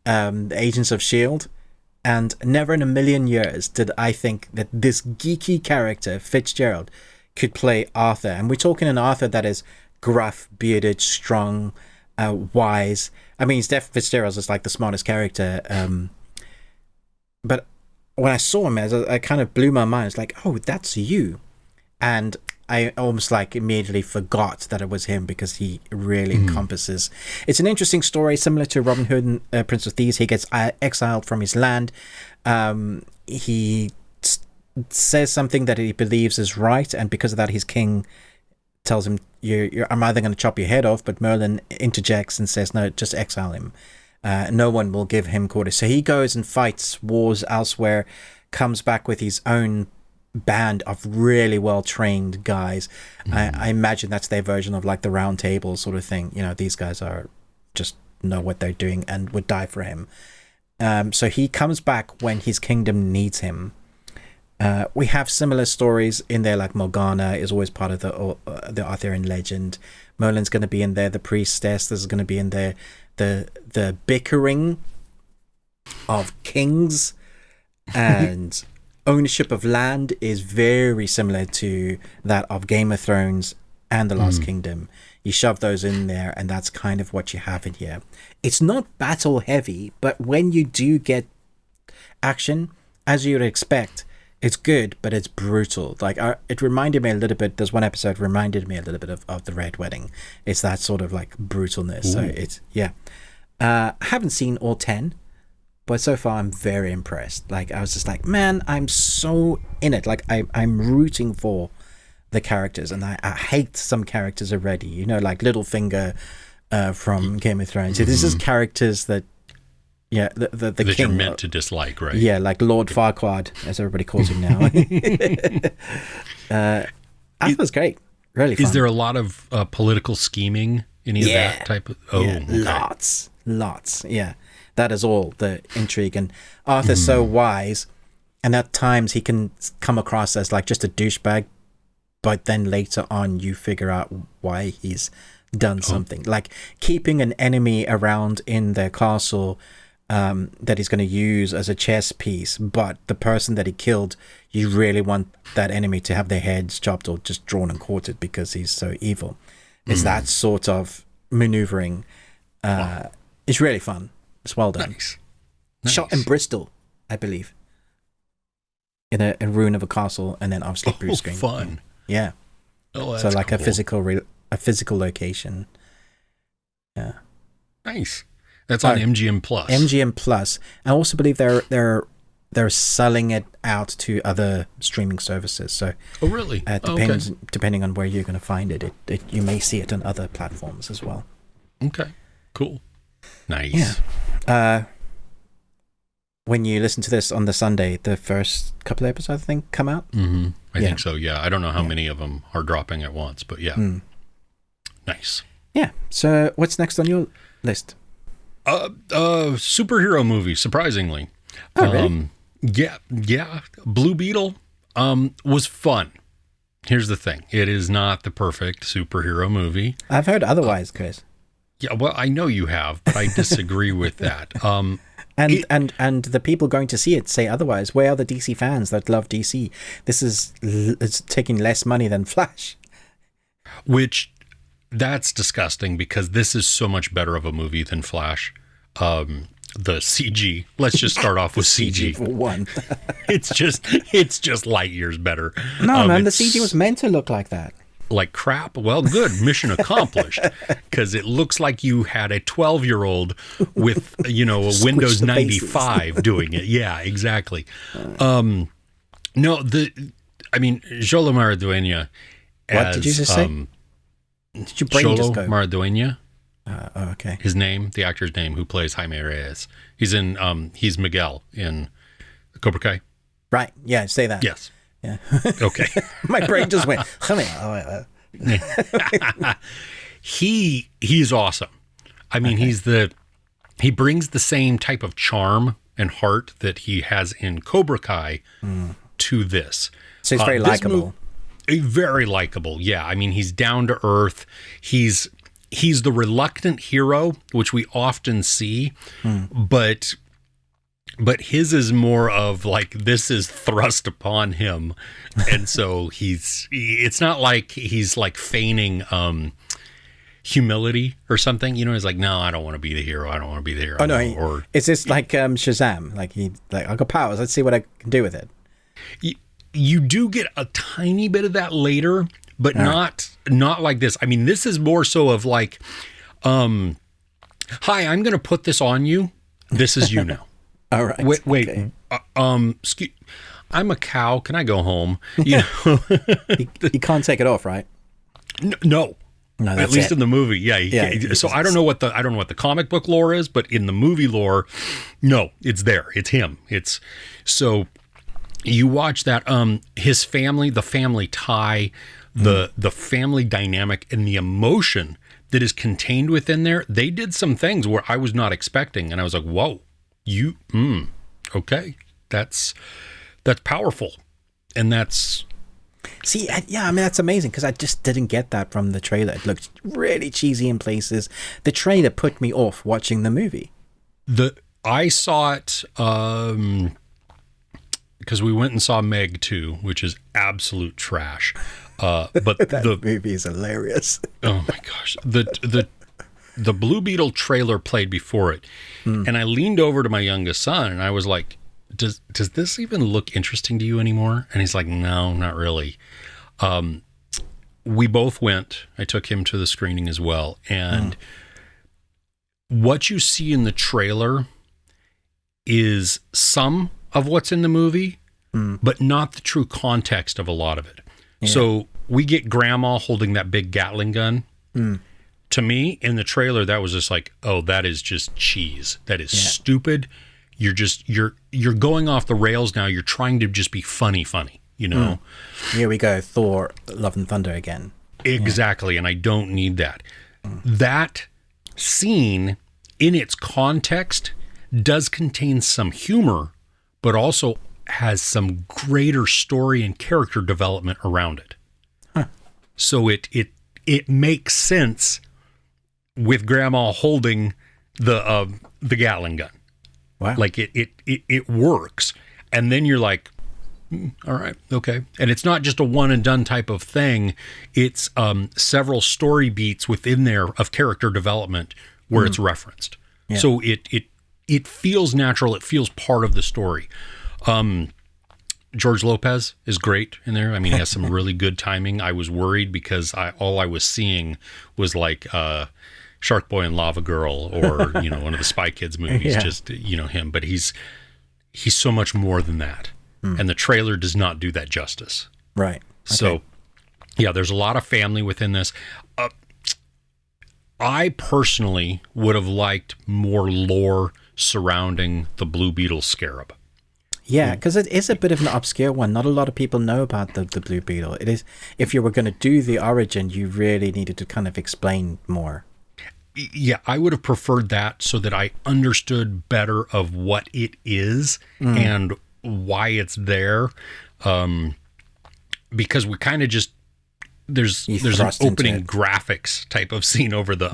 the Agents of S.H.I.E.L.D. And never in a million years did I think that this geeky character, Fitzgerald, could play Arthur. And we're talking an Arthur that is gruff, bearded, strong, wise. I mean, Fitzgerald is like the smartest character. But when I saw him, I kind of blew my mind. It's like, oh, that's you. And I almost immediately forgot that it was him, because he really encompasses. It's an interesting story, similar to Robin Hood and Prince of Thieves. He gets exiled from his land. He says something that he believes is right, and because of that, his king tells him, I'm either going to chop your head off, but Merlin interjects and says, no, just exile him. No one will give him quarter. So he goes and fights wars elsewhere, comes back with his own band of really well-trained guys. I imagine that's their version of the Round Table sort of thing. These guys are just know what they're doing and would die for him. So he comes back when his kingdom needs him. We have similar stories in there, like Morgana is always part of the Arthurian legend. Merlin's going to be in there. The priestess is going to be in there. The bickering of kings and ownership of land is very similar to that of Game of Thrones and The Last Kingdom. You shove those in there, and that's kind of what you have in here. It's not battle heavy, but when you do get action, as you would expect, it's good, but it's brutal. It reminded me a little bit. There's one episode reminded me a little bit of the Red Wedding. It's that sort of brutalness. Ooh. So it's I haven't seen all 10, But so far, I'm very impressed. Like, I was just like, man, I'm so in it. Like, I'm rooting for the characters, and I hate some characters already. You know, like Littlefinger from Game of Thrones. This is characters that, yeah, the that king you're meant to dislike, right? Yeah, like Lord Farquaad, as everybody calls him now. I thought it was great. Really fun. Is there a lot of political scheming? Any of that type of? Oh, yeah, okay. Lots. Yeah, that is all the intrigue. And Arthur's so wise, and at times he can come across as like just a douchebag, but then later on you figure out why he's done something, like keeping an enemy around in their castle that he's going to use as a chess piece, but the person that he killed, you really want that enemy to have their heads chopped or just drawn and quartered because he's so evil. It's that sort of maneuvering. It's really fun. It's well done. Nice. Shot in Bristol, I believe, in a ruin of a castle, and then obviously blue screen. Fun. Yeah. Oh, that's so like cool. a physical location. Yeah. Nice. That's on MGM Plus. MGM Plus. I also believe they're selling it out to other streaming services. So really? Depending on where you're going to find it, you may see it on other platforms as well. Okay. Cool. Nice. Yeah. When you listen to this on the Sunday, the first couple of episodes, I think, come out. Mm-hmm. I think so. Yeah. I don't know how many of them are dropping at once, but yeah. Nice. Yeah. So what's next on your list? Superhero movie, surprisingly. Oh, really? Yeah. Blue Beetle was fun. Here's the thing. It is not the perfect superhero movie. I've heard otherwise, Chris. Yeah, well, I know you have, but I disagree with that. And the people going to see it say otherwise. Where are the DC fans that love DC? It's taking less money than Flash. Which, that's disgusting because this is so much better of a movie than Flash. The CG. Let's just start off with CG. for one. It's just light years better. No, man, the CG was meant to look like that. Like crap? Well, good. Mission accomplished. Because it looks like you had a 12-year-old with, a Windows 95 doing it. Yeah, exactly. Jola Maraduena. What did you just say? Did your brain just go? Maraduena. Okay. His name, the actor's name, who plays Jaime Reyes. He's Miguel in Cobra Kai. Right. Yeah, say that. Yes. Yeah. Okay. My brain just went. He's awesome. I mean, he brings the same type of charm and heart that he has in Cobra Kai to this. So he's very likable. Very likable. Yeah. I mean, he's down to earth. He's the reluctant hero, which we often see, but his is more of like, this is thrust upon him. And so it's not like he's like feigning humility or something, he's like, no, I don't want to be the hero. I don't want to be the hero. Oh no. It's just like Shazam. Like I got powers. Let's see what I can do with it. You do get a tiny bit of that later, but not like this. I mean, this is more so of like, hi, I'm going to put this on you. This is you now. All right. Wait. Okay. Excuse, I'm a cow. Can I go home? You can't take it off, right? No. At least in the movie, yeah. So I don't know what the comic book lore is, but in the movie lore, no, it's there. It's him. It's so you watch that. His family, the family tie, the family dynamic, and the emotion that is contained within there. They did some things where I was not expecting, and I was like, whoa. Okay, that's powerful, and that's that's amazing because I just didn't get that from the trailer. It looked really cheesy in places. The trailer put me off watching the movie. I saw it because we went and saw Meg 2, which is absolute trash. But that movie is hilarious. Oh my gosh, the Blue Beetle trailer played before it, and I leaned over to my youngest son and I was like, does this even look interesting to you anymore? And he's like, no, not really. We both went. I took him to the screening as well. And what you see in the trailer is some of what's in the movie, but not the true context of a lot of it. Yeah. So we get Grandma holding that big Gatling gun. To me, in the trailer, that was just like, oh, that is just cheese. That is stupid. You're going off the rails now. You're trying to just be funny, you know? Here we go. Thor, Love and Thunder again. Exactly. And I don't need that. That scene in its context does contain some humor, but also has some greater story and character development around it. So it makes sense with Grandma holding the Gatling gun. Wow. Like it works. And then you're like, all right, okay. And it's not just a one and done type of thing. It's several story beats within there of character development where it's referenced. Yeah. So it feels natural. It feels part of the story. George Lopez is great in there. I mean, he has some really good timing. I was worried because all I was seeing was like Shark Boy and Lava Girl, or one of the Spy Kids movies. Just him, but he's so much more than that. And the trailer does not do that justice. Right. Okay. So, yeah, there's a lot of family within this. I personally would have liked more lore surrounding the Blue Beetle Scarab. Yeah, because it is a bit of an obscure one. Not a lot of people know about the Blue Beetle. It is, if you were going to do the origin, you really needed to kind of explain more. Yeah, I would have preferred that so that I understood better of what it is and why it's there. Because we kind of just there's an opening graphics type of scene over the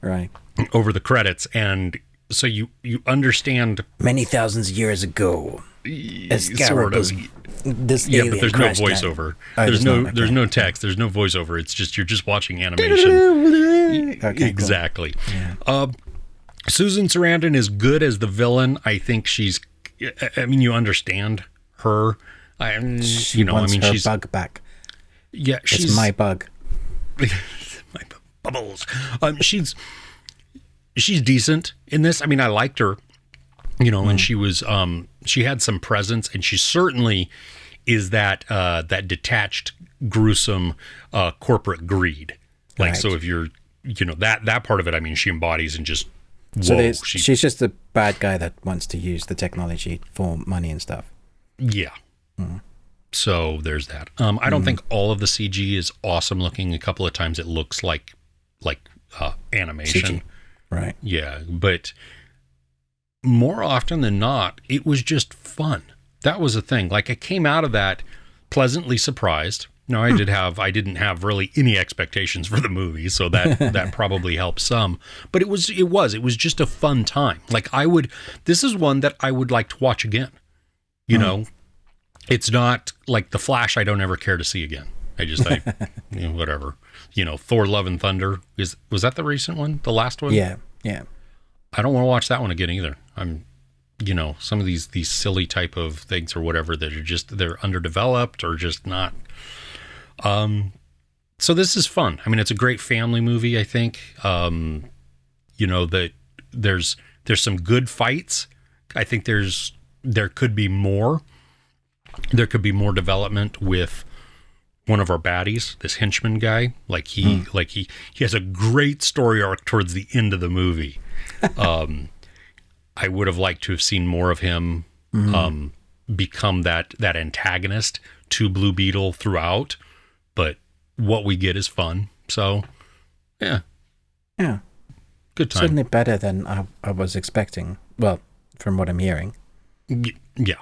right over the credits, and so you understand many thousands of years ago. Sort of. This but there's no voiceover. There's no text. There's no voiceover. It's just you're just watching animation. Okay, exactly. Cool. Yeah. Susan Sarandon is good as the villain. I think she's. I mean, you understand her. She's bug back. Yeah, it's my bug. My bubbles. She's decent in this. I mean, I liked her. And she was she had some presence, and she certainly is that detached, gruesome corporate greed. Like, right. So if you're that part of it, I mean, she embodies and just she's just a bad guy that wants to use the technology for money and stuff. Yeah. So there's that. I don't think all of the CG is awesome looking. A couple of times it looks like animation. CG. Right. Yeah, but more often than not, it was just fun. That was the thing. Like, I came out of that pleasantly surprised. No, I didn't have really any expectations for the movie, so that probably helped some. But it was just a fun time. Like, this is one that I would like to watch again. It's not like The Flash I don't ever care to see again. Whatever. Thor Love and Thunder was that the recent one? The last one? Yeah. I don't want to watch that one again either. I'm some of these silly type of things or whatever that are they're underdeveloped or just not. So this is fun. I mean, it's a great family movie, I think. That there's some good fights. I think there could be more. There could be more development with one of our baddies, this henchman guy. Like he has a great story arc towards the end of the movie. I would have liked to have seen more of him become that antagonist to Blue Beetle throughout, but what we get is fun. So, yeah, good time. Certainly better than I was expecting. Well, from what I'm hearing. Yeah.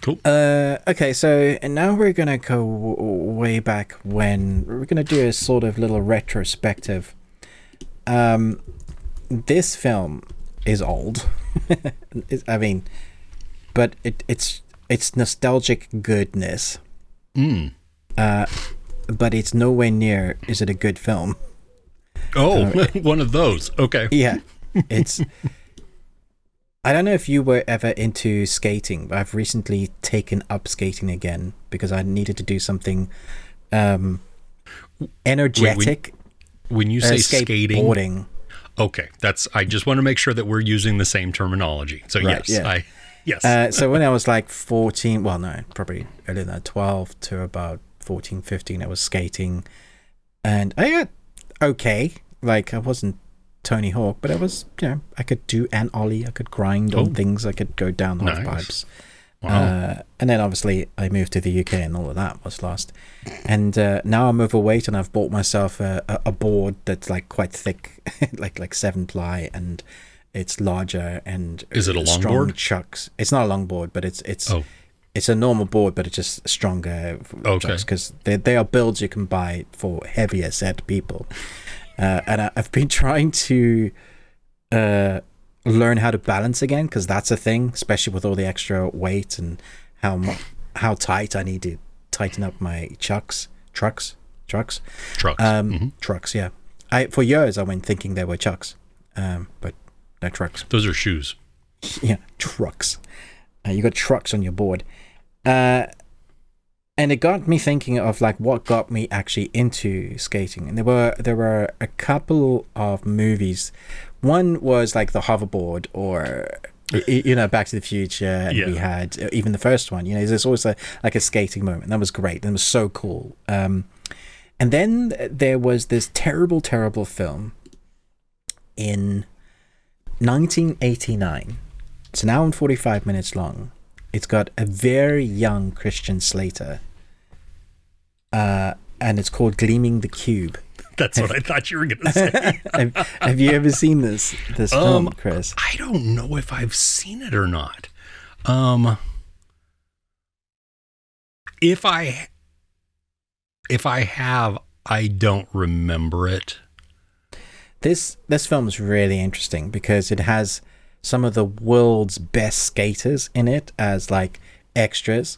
Cool. Okay, so now we're going to go way back when we're going to do a sort of little retrospective. This film is old. But it's nostalgic goodness. But it's nowhere near, is it a good film? Oh, one of those. Okay. Yeah. I don't know if you were ever into skating, but I've recently taken up skating again because I needed to do something energetic. When you say skateboarding. Okay, I just want to make sure that we're using the same terminology. So Right, yes, yeah. yes. So when I was like 14, well, no, probably earlier than that, 12 to about 14, 15, I was skating, and I got okay. Like, I wasn't Tony Hawk, but I was, I could do an ollie, I could grind on things, I could go down half pipes. Wow. And then obviously I moved to the UK and all of that was lost. And now I'm overweight and I've bought myself a board that's like quite thick, like 7-ply, and it's larger and is it a long strong board? chucks. It's not a long board, but it's a normal board, but it's just stronger chucks, because they are builds you can buy for heavier set people. And I've been trying to learn how to balance again, because that's a thing, especially with all the extra weight and how tight I need to tighten up my trucks. Trucks, yeah. For years I went thinking they were chucks, but they're trucks. Those are shoes. Yeah, trucks. You got trucks on your board, and it got me thinking of like what got me actually into skating. And there were a couple of movies. One was like the hoverboard, or Back to the Future, and we had even the first one. There's always a skating moment. That was great. That was so cool. And then there was this terrible film in 1989. It's an hour and 45 minutes long. It's got a very young Christian Slater, and it's called Gleaming the Cube. That's what I thought you were going to say. Have you ever seen this film, Chris? I don't know if I've seen it or not. If I have, I don't remember it. This film is really interesting because it has some of the world's best skaters in it as like extras.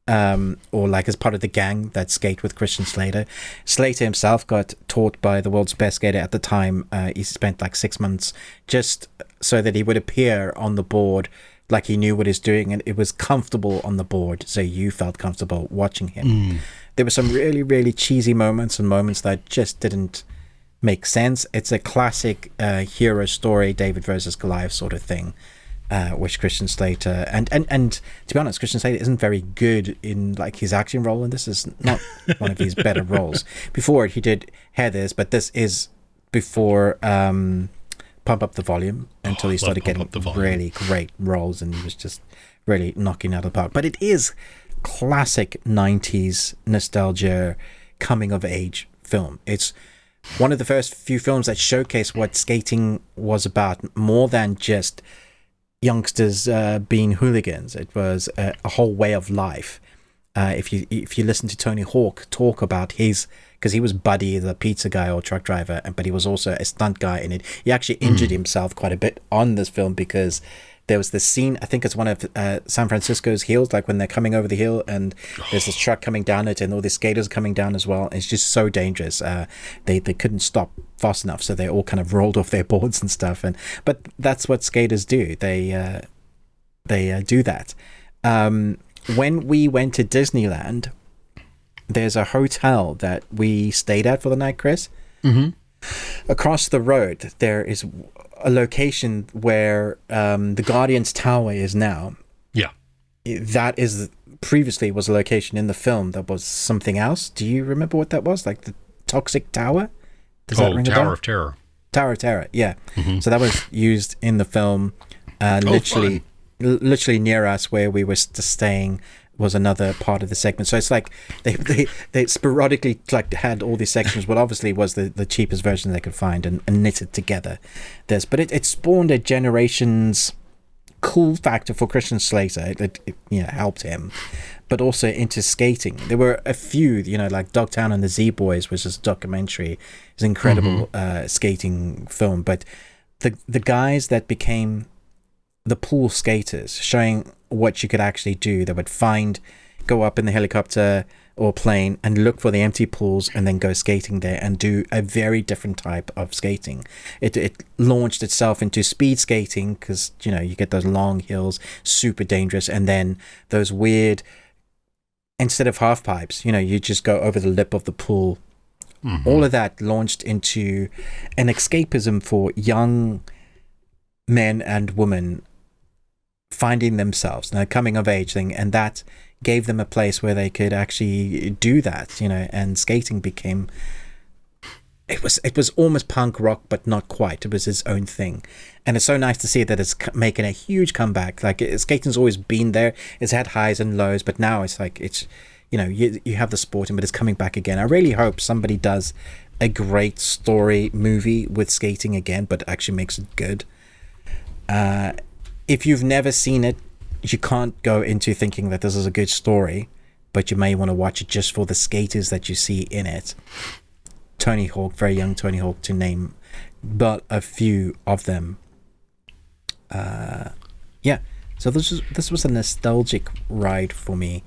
Or like as part of the gang that skate with Christian Slater. Slater himself got taught by the world's best skater at the time. He spent like 6 months just so that he would appear on the board like he knew what he's doing, and it was comfortable on the board, so you felt comfortable watching him. There were some really, really cheesy moments and moments that just didn't make sense. It's a classic hero story, David versus Goliath sort of thing. Which Christian Slater and to be honest, Christian Slater isn't very good in like his acting role, and this is not one of his better roles. Before he did Heathers, but this is before Pump Up the Volume, until he started getting really great roles, and he was just really knocking out of the park. But it is classic 90s nostalgia coming of age film. It's one of the first few films that showcase what skating was about, more than just youngsters being hooligans. It was a whole way of life. If you listen to Tony Hawk talk about because he was Buddy, the pizza guy or truck driver, but he was also a stunt guy in it. He actually injured himself quite a bit on this film, because there was this scene, I think it's one of San Francisco's hills, like when they're coming over the hill and there's this truck coming down it and all the skaters are coming down as well. It's just so dangerous. They couldn't stop fast enough, so they all kind of rolled off their boards and stuff. But that's what skaters do. They do that. When we went to Disneyland, there's a hotel that we stayed at for the night, Chris. Across the road, there is a location where the Guardian's Tower is now. Yeah. That is previously was a location in the film that was something else. Do you remember what that was? Like the Toxic Tower? Does that ring a bell? Tower of Terror. Tower of Terror, yeah. So that was used in the film. Literally near us where we were staying was another part of the segment. So it's like they sporadically like had all these sections, but obviously was the cheapest version they could find and knitted together this. But it spawned a generation's cool factor for Christian Slater. It helped him, but also into skating. There were a few, like Dogtown and the Z-Boys, which is a documentary. It's an incredible skating film. But the guys that became the pool skaters, showing what you could actually do, they would go up in the helicopter or plane and look for the empty pools and then go skating there and do a very different type of skating. It launched itself into speed skating because, you get those long hills, super dangerous, and then those weird, instead of half pipes, you just go over the lip of the pool all of that launched into an escapism for young men and women finding themselves, a coming of age thing, and that gave them a place where they could actually do that, and skating became, it was almost punk rock, but not quite. It was its own thing. And it's so nice to see that it's making a huge comeback. Like, skating's always been there. It's had highs and lows, but now it's like, it's, you have the sporting, but it's coming back again. I really hope somebody does a great story movie with skating again, but actually makes it good. If you've never seen it, you can't go into thinking that this is a good story, but you may want to watch it just for the skaters that you see in it. Tony Hawk, very young Tony Hawk to name but a few of them. So this was a nostalgic ride for me,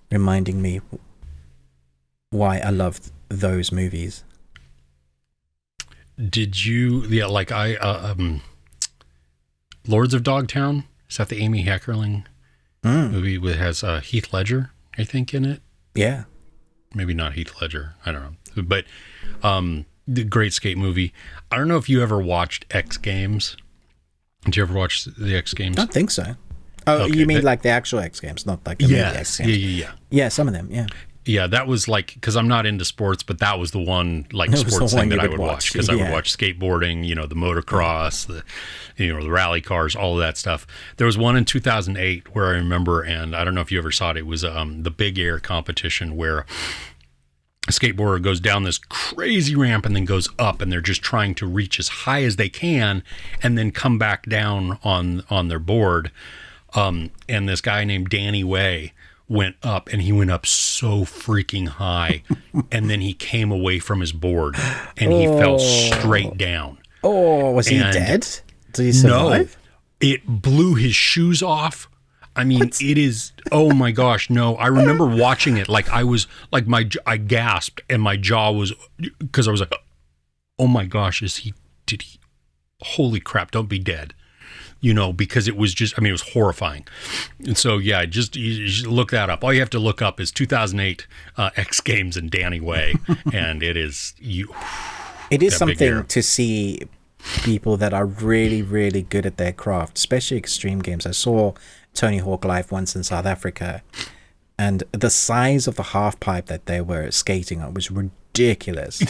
reminding me why I loved those movies. Did you, Lords of Dogtown? Is that the Amy Heckerling movie with has Heath Ledger, I think, in it? Yeah. Maybe not Heath Ledger. I don't know. But the great skate movie. I don't know if you ever watched X Games. Did you ever watch the X Games? I don't think so. Oh, okay, you mean like the actual X Games, not like the movie X Games? Yeah. Yeah, some of them, yeah. Yeah, that was like, because I'm not into sports, but that was the one sports thing that I would watch, because I would watch skateboarding, the motocross, the rally cars, all of that stuff. There was one in 2008 where I remember, and I don't know if you ever saw it. It was the Big Air competition where a skateboarder goes down this crazy ramp and then goes up, and they're just trying to reach as high as they can and then come back down on their board. And this guy named Danny Way went up, and he went up so freaking high, and then he came away from his board and he fell straight down. Oh, was he dead? Did he survive? No, it blew his shoes off. I mean, what? It is, oh my gosh, no. I remember watching it, like I was, like I gasped, and my jaw was, because I was like, oh my gosh, did he, holy crap, don't be dead. Because it was just, it was horrifying. And so, yeah, you just look that up. All you have to look up is 2008 X Games and Danny Way, and it is something to see people that are really, really good at their craft, especially extreme games. I saw Tony Hawk live once in South Africa, and the size of the half pipe that they were skating on was ridiculous.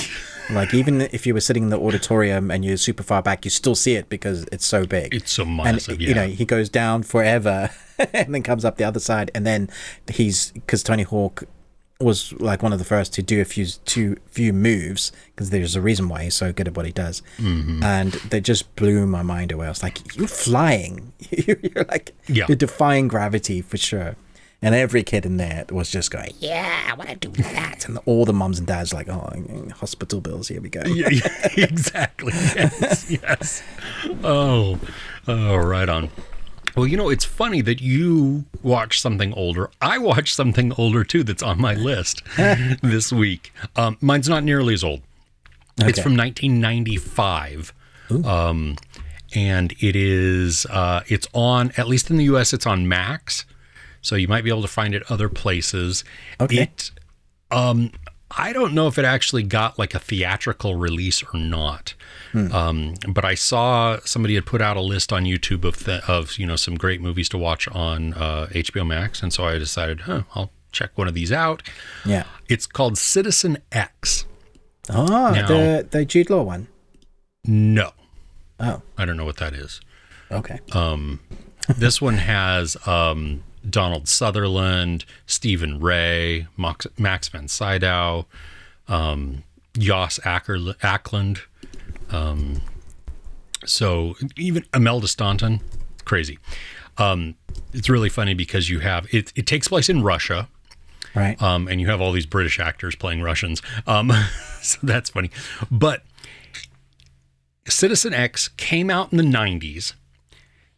Like, even if you were sitting in the auditorium and you're super far back, you still see it because it's so big. It's so massive. And he goes down forever and then comes up the other side, and then because Tony Hawk was like one of the first to do a few moves, because there's a reason why he's so good at what he does. And they just blew my mind away. I was like, you're flying. You're like, you're defying gravity for sure. And every kid in there was just going, yeah, I want to do that. And all the mums and dads like, oh, hospital bills, here we go. Yeah, exactly. Yes. Oh, right on. Well, it's funny that you watch something older. I watched something older, too, that's on my list this week. Mine's not nearly as old. Okay. It's from 1995. And it is, it's on, at least in the U.S., it's on Max. So you might be able to find it other places. Okay. I don't know if it actually got like a theatrical release or not. But I saw somebody had put out a list on YouTube of some great movies to watch on HBO Max, and so I decided, I'll check one of these out. Yeah. It's called Citizen X. Oh, now, the Jude Law one. No. Oh. I don't know what that is. Okay. This one has Donald Sutherland, Stephen Ray, Max von Sydow, Jos Ackland. So even Imelda Staunton, crazy. It's really funny because you have, it takes place in Russia. Right. And you have all these British actors playing Russians. So that's funny. But Citizen X came out in the 90s.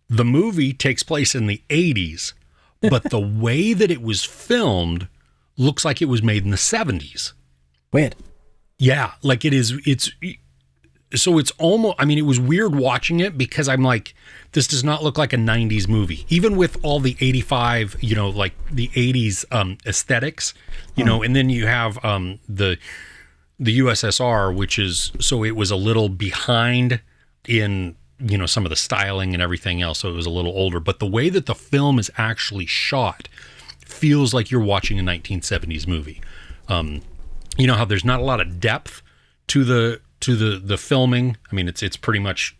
The movie takes place in the 80s. But the way that it was filmed looks like it was made in the 70s. Weird. Yeah, like it's almost, it was weird watching it because I'm like, this does not look like a 90s movie. Even with all the 85, like the 80s aesthetics, and then you have the USSR, so it was a little behind in, some of the styling and everything else. So it was a little older, but the way that the film is actually shot feels like you're watching a 1970s movie. You know how there's not a lot of depth to the filming. I mean, it's pretty much,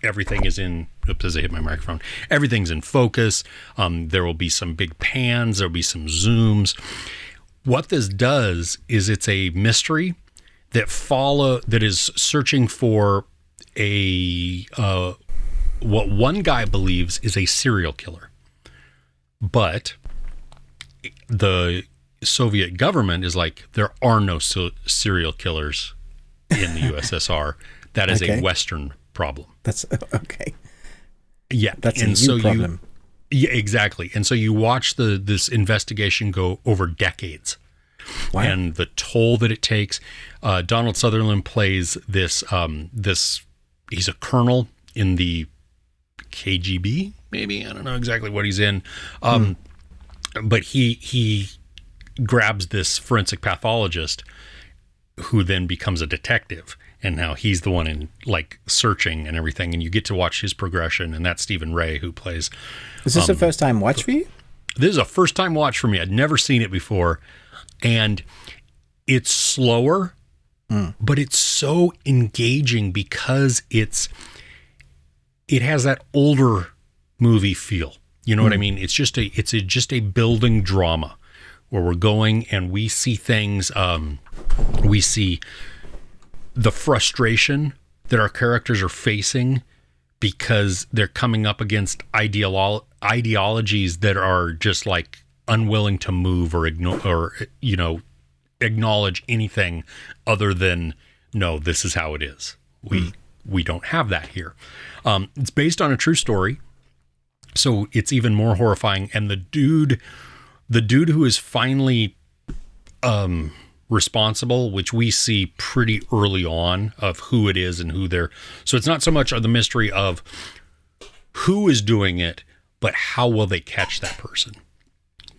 everything is in, oops, as I hit my microphone, everything's in focus. There will be some big pans. There'll be some zooms. What this does is it's a mystery that is searching for what one guy believes is a serial killer. But the Soviet government is like, there are no serial killers in the USSR. That is a Western problem. That's okay. Yeah. That's a problem. Yeah, exactly. And so you watch this investigation go over decades. Wow. And the toll that it takes. Donald Sutherland plays this, he's a colonel in the KGB, maybe. I don't know exactly what he's in. But he grabs this forensic pathologist who then becomes a detective. And now he's the one in searching and everything. And you get to watch his progression. And that's Stephen Ray who plays. Is this a first time watch for you? This is a first time watch for me. I'd never seen it before. And it's slower, but it's so engaging because it has that older movie feel. You know what I mean? It's just a building drama where we're going and we see things. We see the frustration that our characters are facing because they're coming up against ideologies that are just unwilling to move or ignore or acknowledge anything other than, no, this is how it is. We don't have that here. It's based on a true story, so it's even more horrifying. And the dude who is finally responsible, which we see pretty early on of who it is and who they're. So it's not so much of the mystery of who is doing it, but how will they catch that person?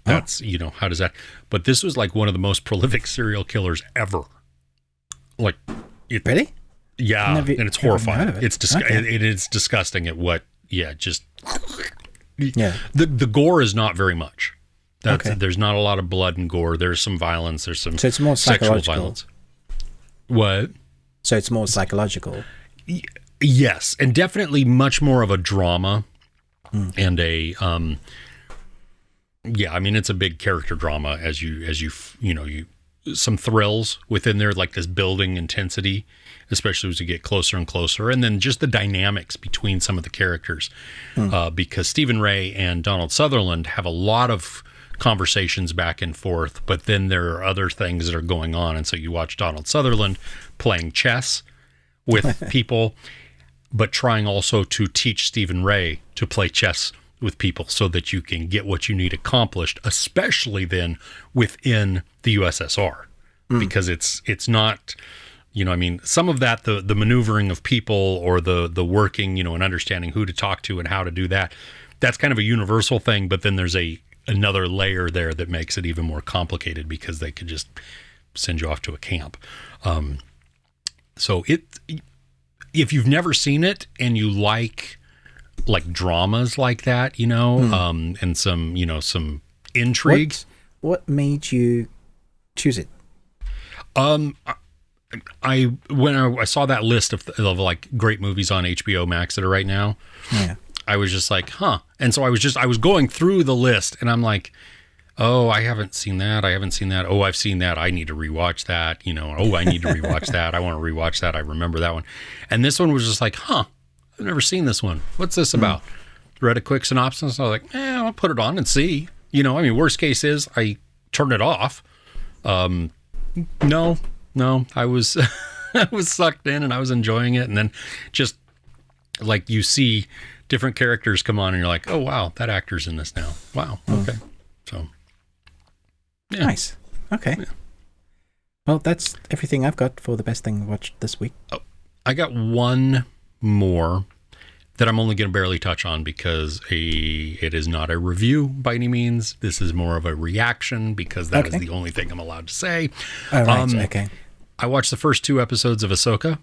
That's, how does that, but this was one of the most prolific serial killers ever. Really? Yeah. And it's horrifying. It's Okay. it's disgusting at what, the gore is not very much. There's not a lot of blood and gore. There's some violence. There's some so it's more sexual violence. What? So it's more psychological. Yes. And definitely much more of a drama and a, I mean, it's a big character drama as you some thrills within there, this building intensity, especially as you get closer and closer. And then just the dynamics between some of the characters, because Stephen Ray and Donald Sutherland have a lot of conversations back and forth, but then there are other things that are going on. And so you watch Donald Sutherland playing chess with people, but trying also to teach Stephen Ray to play chess with people so that you can get what you need accomplished, especially then within the USSR, because it's not, some of that, the maneuvering of people or the working, and understanding who to talk to and how to do that, that's kind of a universal thing. But then there's another layer there that makes it even more complicated because they could just send you off to a camp. So if you've never seen it and you like dramas like that, and some, some intrigue. What made you choose it? When I saw that list of great movies on HBO Max that are right now, I was just and so I was going through the list and I'm like, oh, I haven't seen that. Oh, I've seen that. I need to rewatch that. Oh, I need to rewatch that. I want to rewatch that. I remember that one. And this one was just I've never seen this one. What's this about? Read a quick synopsis. I was like, I'll put it on and see. Worst case is I turn it off. No, I was I was sucked in and I was enjoying it. And then just you see different characters come on and you're like, oh, wow, that actor's in this now. Wow. Okay. So. Yeah. Nice. Okay. Yeah. Well, that's everything I've got for the best thing watched this week. Oh, I got one more that I'm only going to barely touch on because it is not a review by any means. This is more of a reaction because that is the only thing I'm allowed to say. Oh, right. Okay. I watched the first 2 episodes of Ahsoka.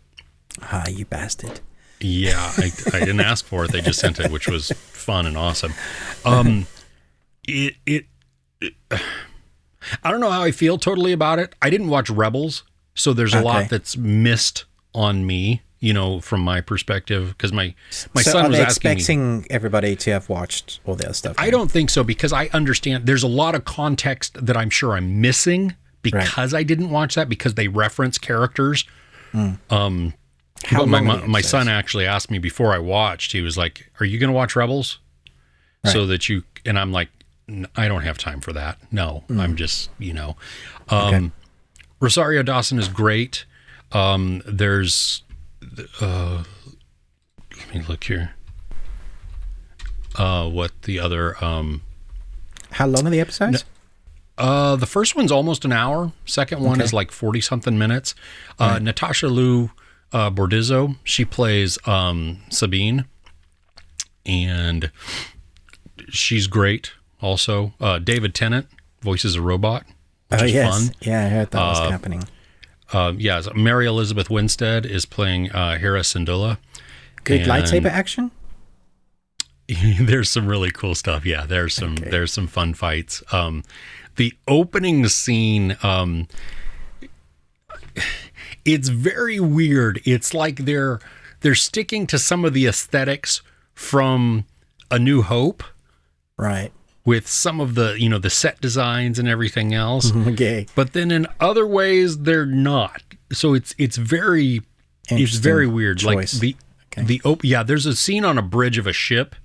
Ah, you bastard. Yeah, I didn't ask for it. They just sent it, which was fun and awesome. It I don't know how I feel totally about it. I didn't watch Rebels, so there's a lot that's missed on me, you know, from my perspective, because my son was asking expecting everybody to have watched all the other stuff. I don't think so, because I understand there's a lot of context that I'm sure I'm missing because I didn't watch that, because they reference characters. My son actually asked me before I watched, he was like, "Are you going to watch Rebels?" So that you, and I'm like, I don't have time for that. No, I'm just, you know, Rosario Dawson is great. There's, let me look here. What the other, how long are the episodes? The first one's almost an hour. Second one is like 40 something minutes. Natasha Liu Bordizzo, she plays Sabine, and she's great. Also, David Tennant voices a robot, which is fun. Yeah, I heard that was happening. So Mary Elizabeth Winstead is playing Hera Syndulla. Good lightsaber action? There's some really cool stuff. Yeah, there's some fun fights. The opening scene, it's very weird. It's like they're sticking to some of the aesthetics from A New Hope. Right. With some of the, you know, the set designs and everything else. Okay. But then in other ways they're not. So it's very weird. Choice. Like there's a scene on a bridge of a ship,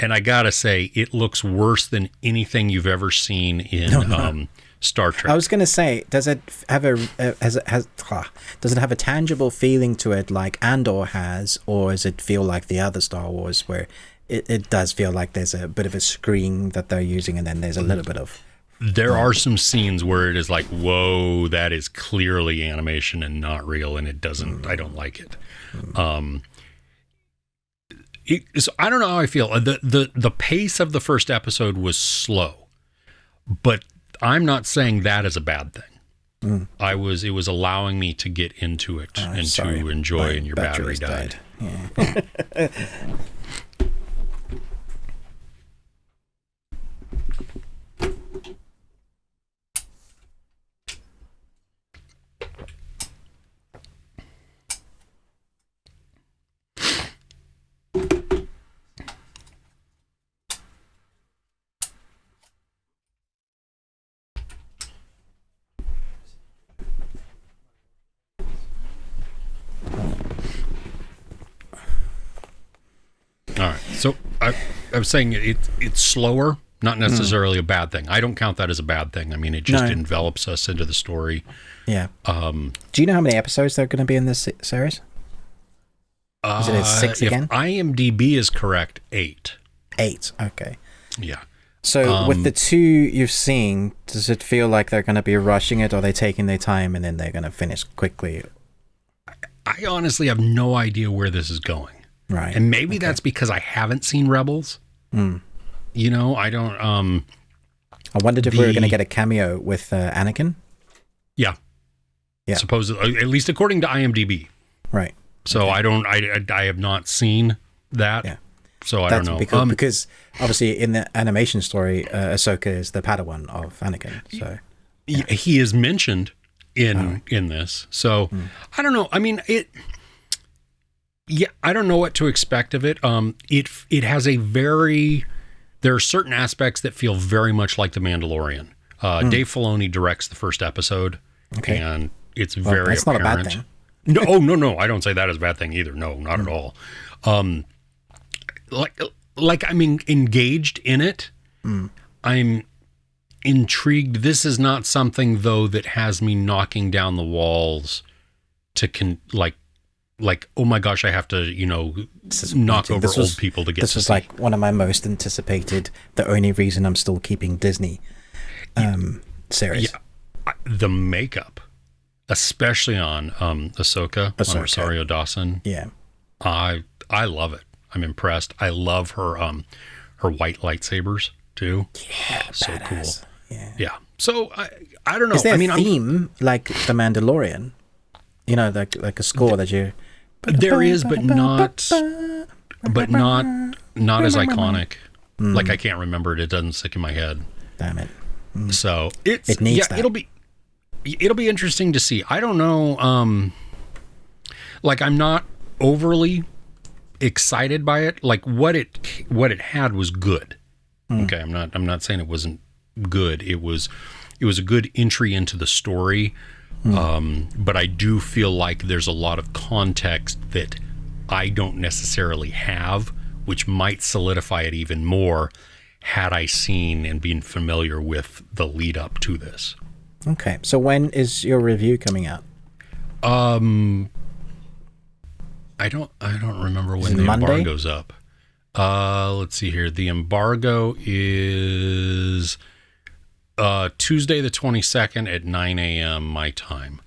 and I gotta say it looks worse than anything you've ever seen in Star Trek. I was gonna say, does it have does it have a tangible feeling to it like Andor has, or does it feel like the other Star Wars where it does feel like there's a bit of a screen that they're using, and then there's a little bit of... There are some scenes where it is like, whoa, that is clearly animation and not real, and it doesn't... I don't like it. So I don't know how I feel. The pace of the first episode was slow, but I'm not saying that is a bad thing. It was allowing me to get into it and to enjoy, and your battery died. Yeah. So I was saying it's slower, not necessarily a bad thing. I don't count that as a bad thing. I mean, it just envelops us into the story. Yeah. Do you know how many episodes there are going to be in this series? Is it 6 again? If IMDb is correct, 8. 8, okay. Yeah. So with the 2 you've seen, does it feel like they're going to be rushing it, or are they taking their time and then they're going to finish quickly? I honestly have no idea where this is going. Right. And maybe that's because I haven't seen Rebels. You know, I don't... I wondered if we were going to get a cameo with Anakin. Yeah. Supposedly, at least according to IMDb. Right. So I have not seen that. Yeah. So I don't know. Because obviously in the animation story, Ahsoka is the Padawan of Anakin. So he is mentioned in this. So I don't know. I mean, I don't know what to expect of it. It has there are certain aspects that feel very much like The Mandalorian. Dave Filoni directs the first episode, and it's very that's apparent. Not a bad thing. No. I don't say that as a bad thing either. No, not at all. Like I'm engaged in it. I'm intrigued. This is not something though that has me knocking down the walls to like, oh my gosh, I have to, knock over old people to get this to was see. like one of my most anticipated, the only reason I'm still keeping Disney series. Yeah, the makeup, especially on Ahsoka, on Rosario Dawson. Yeah. I love it. I'm impressed. I love her white lightsabers too. Yeah, so badass. cool. Yeah. So I don't know. Is there a a theme like The Mandalorian? You know, like a score that you. There is, but not as iconic. Like I can't remember it. It doesn't stick in my head. Damn it. So it needs that. It'll be interesting to see. I don't know. Like I'm not overly excited by it. Like what it had was good. Okay, I'm not saying it wasn't good. It was a good entry into the story. But I do feel like there's a lot of context that I don't necessarily have, which might solidify it even more had I seen and been familiar with the lead up to this. Okay, so when is your review coming out? I don't remember when the embargo's up. Let's see here. The embargo is Tuesday the 22nd at 9 a.m. my time.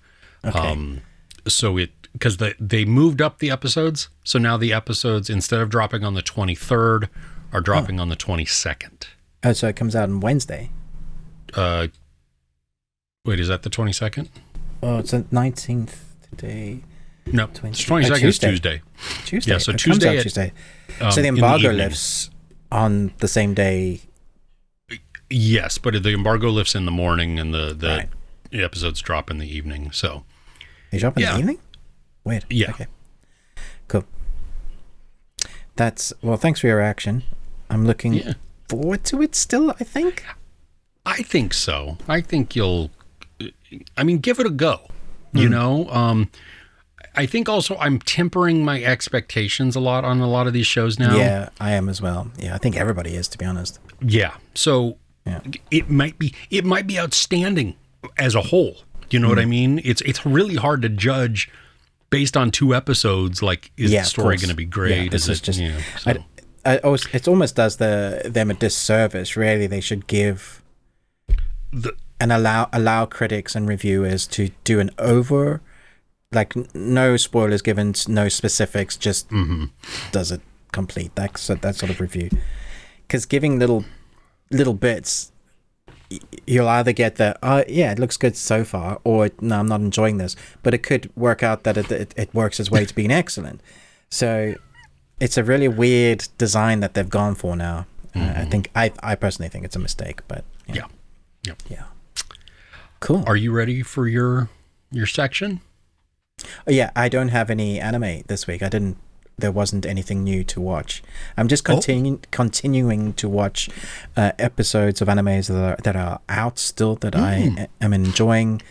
Okay. So because they moved up the episodes, so now the episodes, instead of dropping on the 23rd, are dropping on the 22nd. Oh, so it comes out on Wednesday. Wait, is that the 22nd? Oh, it's the 19th today. No, 22nd is Tuesday. Tuesday. Yeah, so it Tuesday. Comes out Tuesday. So the embargo lifts on the same day. Yes, but the embargo lifts in the morning, and the episodes drop in the evening. So they drop in the evening? Weird. Yeah. Okay. Cool. Thanks for your reaction. I'm looking forward to it still, I think. I think so. I think give it a go. You know? I think also I'm tempering my expectations a lot on a lot of these shows now. Yeah, I am as well. Yeah, I think everybody is, to be honest. Yeah. So it might be outstanding as a whole. You know what I mean? It's really hard to judge based on 2 episodes. Like, is the story going to be great? Yeah, this is just. It almost does them a disservice. Really, they should give and allow critics and reviewers to do an over. Like, no spoilers given, no specifics, just does it complete. That sort of review. Because giving little bits, you'll either get it looks good so far, or no, I'm not enjoying this. But it could work out that it works its way to being excellent. So it's a really weird design that they've gone for now. I personally think it's a mistake, but yeah. Cool. Are you ready for your section? Yeah, I don't have any anime this week. There wasn't anything new to watch. I'm just continuing to watch episodes of animes that are out still that I am enjoying.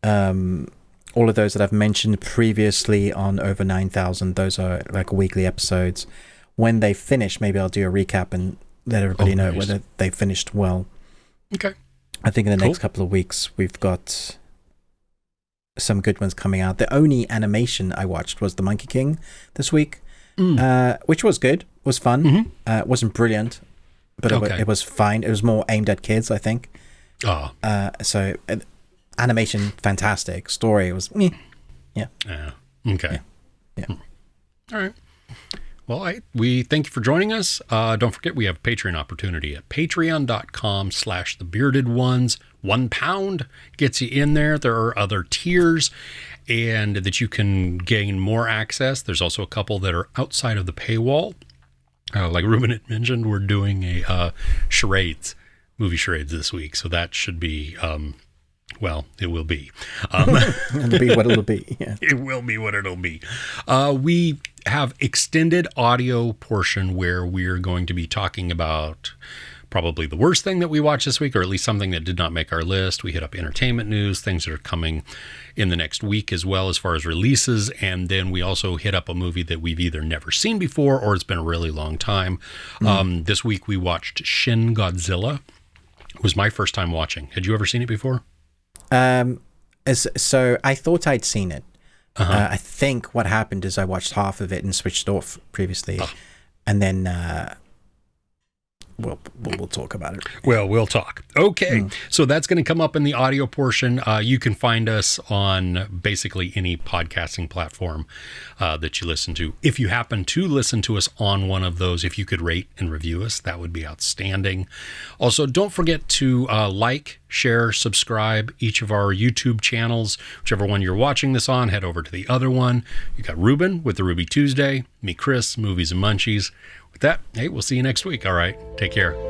All of those that I've mentioned previously on Over 9,000, those are like weekly episodes. When they finish, maybe I'll do a recap and let everybody know whether they finished well. Okay. I think in the next couple of weeks, we've got some good ones coming out. The only animation I watched was The Monkey King this week, which was good, was fun. It wasn't brilliant, but it was fine. It was more aimed at kids, I think. So animation, fantastic. Story was okay. Yeah. All right. Well, we thank you for joining us. Don't forget, we have a Patreon opportunity at patreon.com/thebeardedones. £1 gets you in there. There are other tiers and that you can gain more access. There's also a couple that are outside of the paywall. Like Ruben had mentioned, we're doing a movie charades this week. So that should be, it will be. It'll be what it'll be. Yeah. It will be what it'll be. We have extended audio portion where we're going to be talking about probably the worst thing that we watched this week, or at least something that did not make our list. We hit up entertainment news, things that are coming in the next week as well as far as releases. And then we also hit up a movie that we've either never seen before or it's been a really long time. This week we watched Shin Godzilla. It was my first time watching. Had you ever seen it before? So I thought I'd seen it. I think what happened is I watched half of it and switched off previously. And then we'll talk about it. Well, we'll talk. Okay. So that's going to come up in the audio portion. You can find us on basically any podcasting platform that you listen to. If you happen to listen to us on one of those, if you could rate and review us, that would be outstanding. Also, don't forget to like, share, subscribe each of our YouTube channels. Whichever one you're watching this on, head over to the other one. You got Ruben with the Ruby Tuesday, me, Chris, Movies and Munchies. With that, hey, we'll see you next week. All right. Take care.